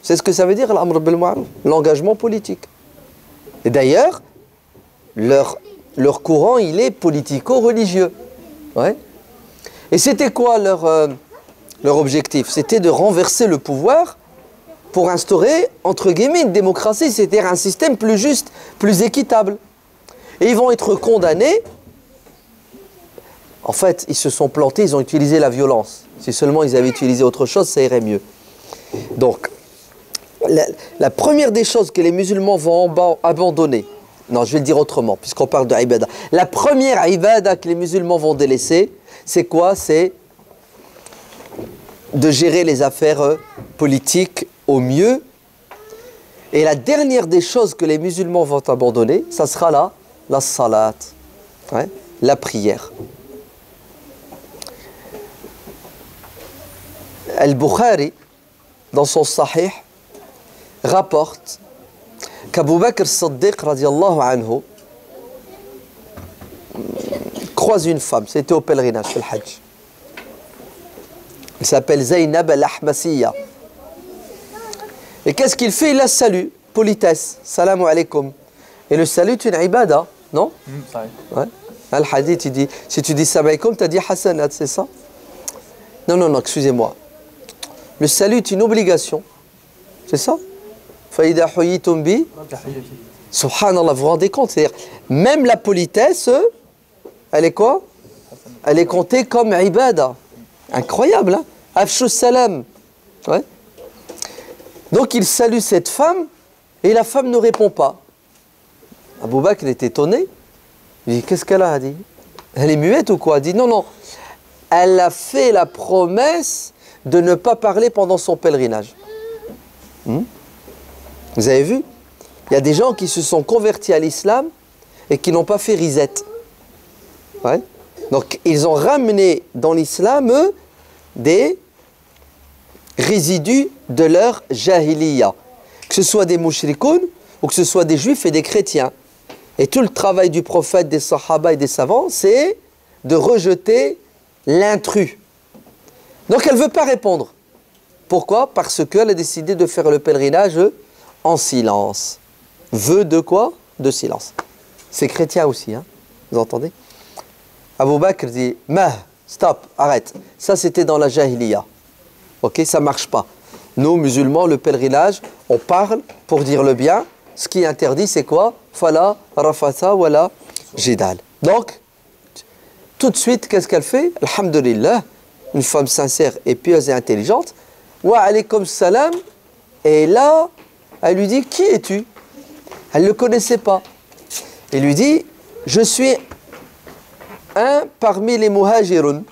C'est ce que ça veut dire l'amr bil ma'ruf, l'engagement politique. Et d'ailleurs, leur courant, il est politico-religieux. Ouais. Et c'était quoi leur objectif? C'était de renverser le pouvoir pour instaurer, entre guillemets, une démocratie, c'est-à-dire un système plus juste, plus équitable. Et ils vont être condamnés. En fait, ils se sont plantés, ils ont utilisé la violence. Si seulement ils avaient utilisé autre chose, ça irait mieux. Donc, la première des choses que les musulmans vont abandonner Non, je vais le dire autrement, puisqu'on parle de ibada. La première ibada que les musulmans vont délaisser, c'est quoi? C'est de gérer les affaires politiques au mieux. Et la dernière des choses que les musulmans vont abandonner, ça sera la salat, ouais, la prière. Al-Bukhari, dans son Sahih, rapporte qu'Abu Bakr Siddiq radiallahu anhu croise une femme, c'était au pèlerinage, c'est le Hajj. Il s'appelle Zaynab al-Ahmasiyya. Et qu'est-ce qu'il fait? Il la salue, politesse, salam alaykum. Et le salut est une ibada, non? Ouais. Al-Hadith, il dit, si tu dis salam alaykum, tu as dit hasanat, c'est ça? Non, non, non, excusez-moi. Le salut est une obligation, c'est ça? Faïda huyitum bi. Subhanallah, vous vous rendez compte? C'est-à-dire, même la politesse, elle est quoi? Elle est comptée comme ibada. Incroyable, hein? Afshu salam. Ouais. Donc il salue cette femme et la femme ne répond pas. Abu Bakr est étonné. Il dit, qu'est-ce qu'elle a dit? Elle est muette ou quoi? Elle dit, non, non. Elle a fait la promesse de ne pas parler pendant son pèlerinage. Vous avez vu? Il y a des gens qui se sont convertis à l'islam et qui n'ont pas fait risette. Ouais. Donc ils ont ramené dans l'islam, eux, des résidus de leur jahiliya. Que ce soit des mouchrikoun ou que ce soit des juifs et des chrétiens. Et tout le travail du prophète, des sahaba et des savants, c'est de rejeter l'intrus. Donc elle ne veut pas répondre. Pourquoi? Parce qu'elle a décidé de faire le pèlerinage en silence. Vœu de quoi? De silence. C'est chrétien aussi, hein? Vous entendez? Abu Bakr dit, Mah, stop, arrête. Ça c'était dans la jahiliya. Ok, ça ne marche pas. Nous, musulmans, le pèlerinage, on parle pour dire le bien. Ce qui est interdit, c'est quoi? Fala, rafatha, wala, jidal. Donc, tout de suite, qu'est-ce qu'elle fait? Alhamdulillah, une femme sincère et pieuse et intelligente. Wa alaykum salam. Et là, elle lui dit, qui es-tu? Elle ne le connaissait pas. Elle lui dit, je suis un parmi les muhajiroun.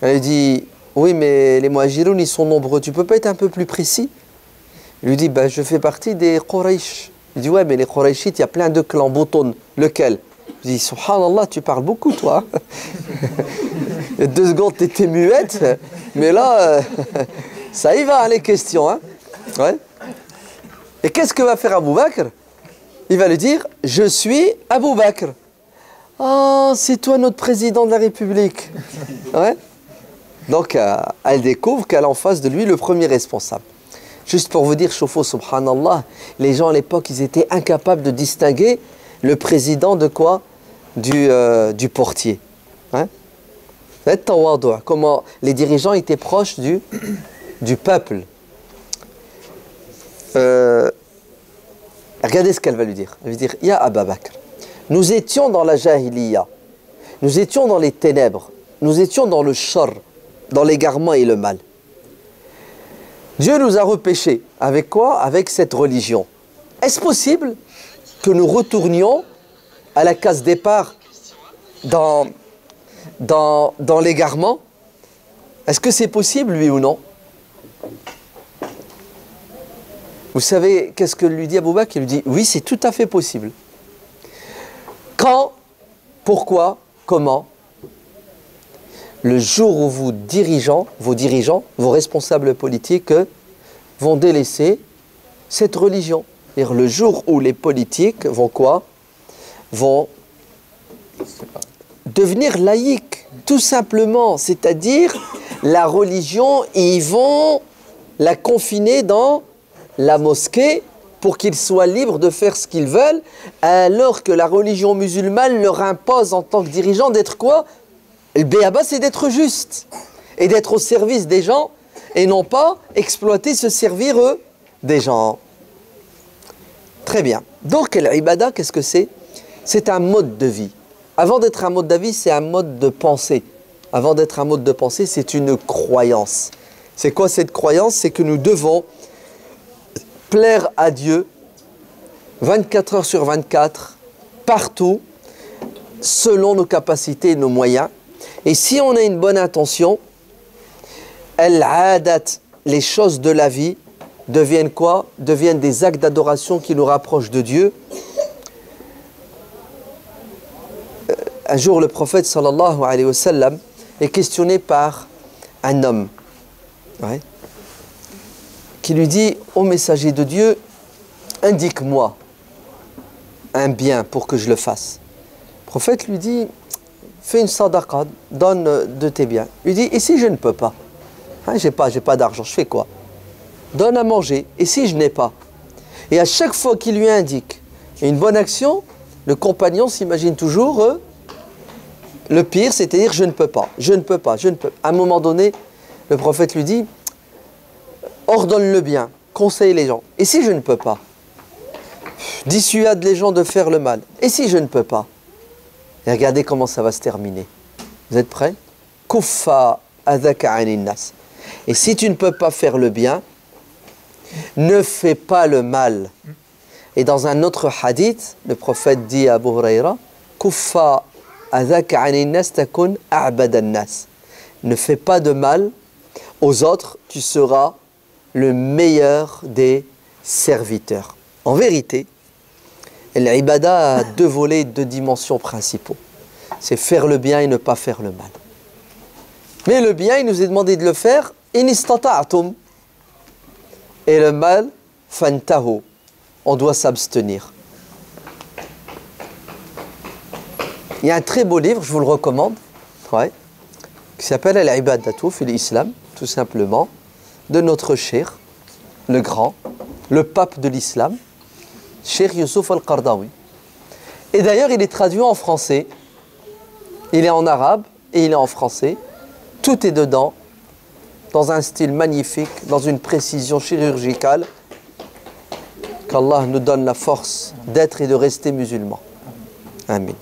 Elle dit, oui, mais les muhajiroun, ils sont nombreux. Tu ne peux pas être un peu plus précis? Il lui dit, ben, je fais partie des Quraysh. Il dit, ouais, mais les Qurayshites, il y a plein de clans, Bouton. Lequel? Je dis, subhanallah, tu parles beaucoup, toi. Il y a 2 secondes, tu étais muette. Mais là, ça y va, hein, les questions. Hein? Ouais. Et qu'est-ce que va faire Abu Bakr? Il va lui dire, je suis Abu Bakr. Oh, c'est toi notre président de la République. Ouais. Donc, elle découvre qu'elle a en face de lui le premier responsable. Juste pour vous dire, Choufou, subhanallah, les gens à l'époque, ils étaient incapables de distinguer le président de quoi? Du portier. Hein? Comment les dirigeants étaient proches du peuple. Regardez ce qu'elle va lui dire. Elle va lui dire, Ya Abu Bakr, nous étions dans la jahiliya, nous étions dans les ténèbres, nous étions dans le shar, dans l'égarement et le mal. Dieu nous a repêchés. Avec quoi? Avec cette religion. Est-ce possible que nous retournions à la case départ dans l'égarement? Est-ce que c'est possible, oui ou non? Vous savez, qu'est-ce que lui dit Abu Bakr? Il lui dit, oui, c'est tout à fait possible. Quand? Pourquoi? Comment? Le jour où vos dirigeants, vos responsables politiques vont délaisser cette religion. C'est-à-dire le jour où les politiques vont quoi? Vont devenir laïcs, tout simplement. C'est-à-dire, la religion, ils vont la confiner dans la mosquée pour qu'ils soient libres de faire ce qu'ils veulent, alors que la religion musulmane leur impose en tant que dirigeant d'être quoi? Le béaba, c'est d'être juste et d'être au service des gens et non pas exploiter, se servir eux des gens. Très bien. Donc, l'ibada, qu'est-ce que c'est? C'est un mode de vie. Avant d'être un mode de vie, c'est un mode de pensée. Avant d'être un mode de pensée, c'est une croyance. C'est quoi cette croyance? C'est que nous devons plaire à Dieu 24 heures sur 24, partout, selon nos capacités et nos moyens. Et si on a une bonne intention, al-adat, les choses de la vie, deviennent quoi? Deviennent des actes d'adoration qui nous rapprochent de Dieu. Un jour, le prophète sallallahu alayhi wa sallam est questionné par un homme, ouais, qui lui dit: ô messager de Dieu, indique-moi un bien pour que je le fasse. Le prophète lui dit: fais une sadaqa, donne de tes biens. Il lui dit: et si je ne peux pas, hein, j'ai pas d'argent, je fais quoi? Donne à manger. Et si je n'ai pas? Et à chaque fois qu'il lui indique une bonne action, le compagnon s'imagine toujours le pire, c'est-à-dire je ne peux pas, je ne peux pas, je ne peux pas. À un moment donné, le prophète lui dit: ordonne le bien, conseille les gens. Et si je ne peux pas? Dissuade les gens de faire le mal. Et si je ne peux pas? Et regardez comment ça va se terminer. Vous êtes prêts? Kuffa adhaka anin nas. Et si tu ne peux pas faire le bien, ne fais pas le mal. Et dans un autre hadith, le prophète dit à Abu Huraira: Kuffa adhaka anin nas takun a'badan nas. Ne fais pas de mal aux autres, tu seras le meilleur des serviteurs. En vérité, l'ibada a deux volets, deux dimensions principaux. C'est faire le bien et ne pas faire le mal. Mais le bien, il nous est demandé de le faire in istata'tum. Et le mal, fantahu. On doit s'abstenir. Il y a un très beau livre, je vous le recommande, ouais, qui s'appelle Al-Ibadatu fil Islam, tout simplement, de notre cheikh, le grand, le pape de l'islam, Cheikh Youssouf Al-Qardawi. Et d'ailleurs, il est traduit en français, il est en arabe et il est en français. Tout est dedans, dans un style magnifique, dans une précision chirurgicale. Qu'Allah nous donne la force d'être et de rester musulmans. Amin.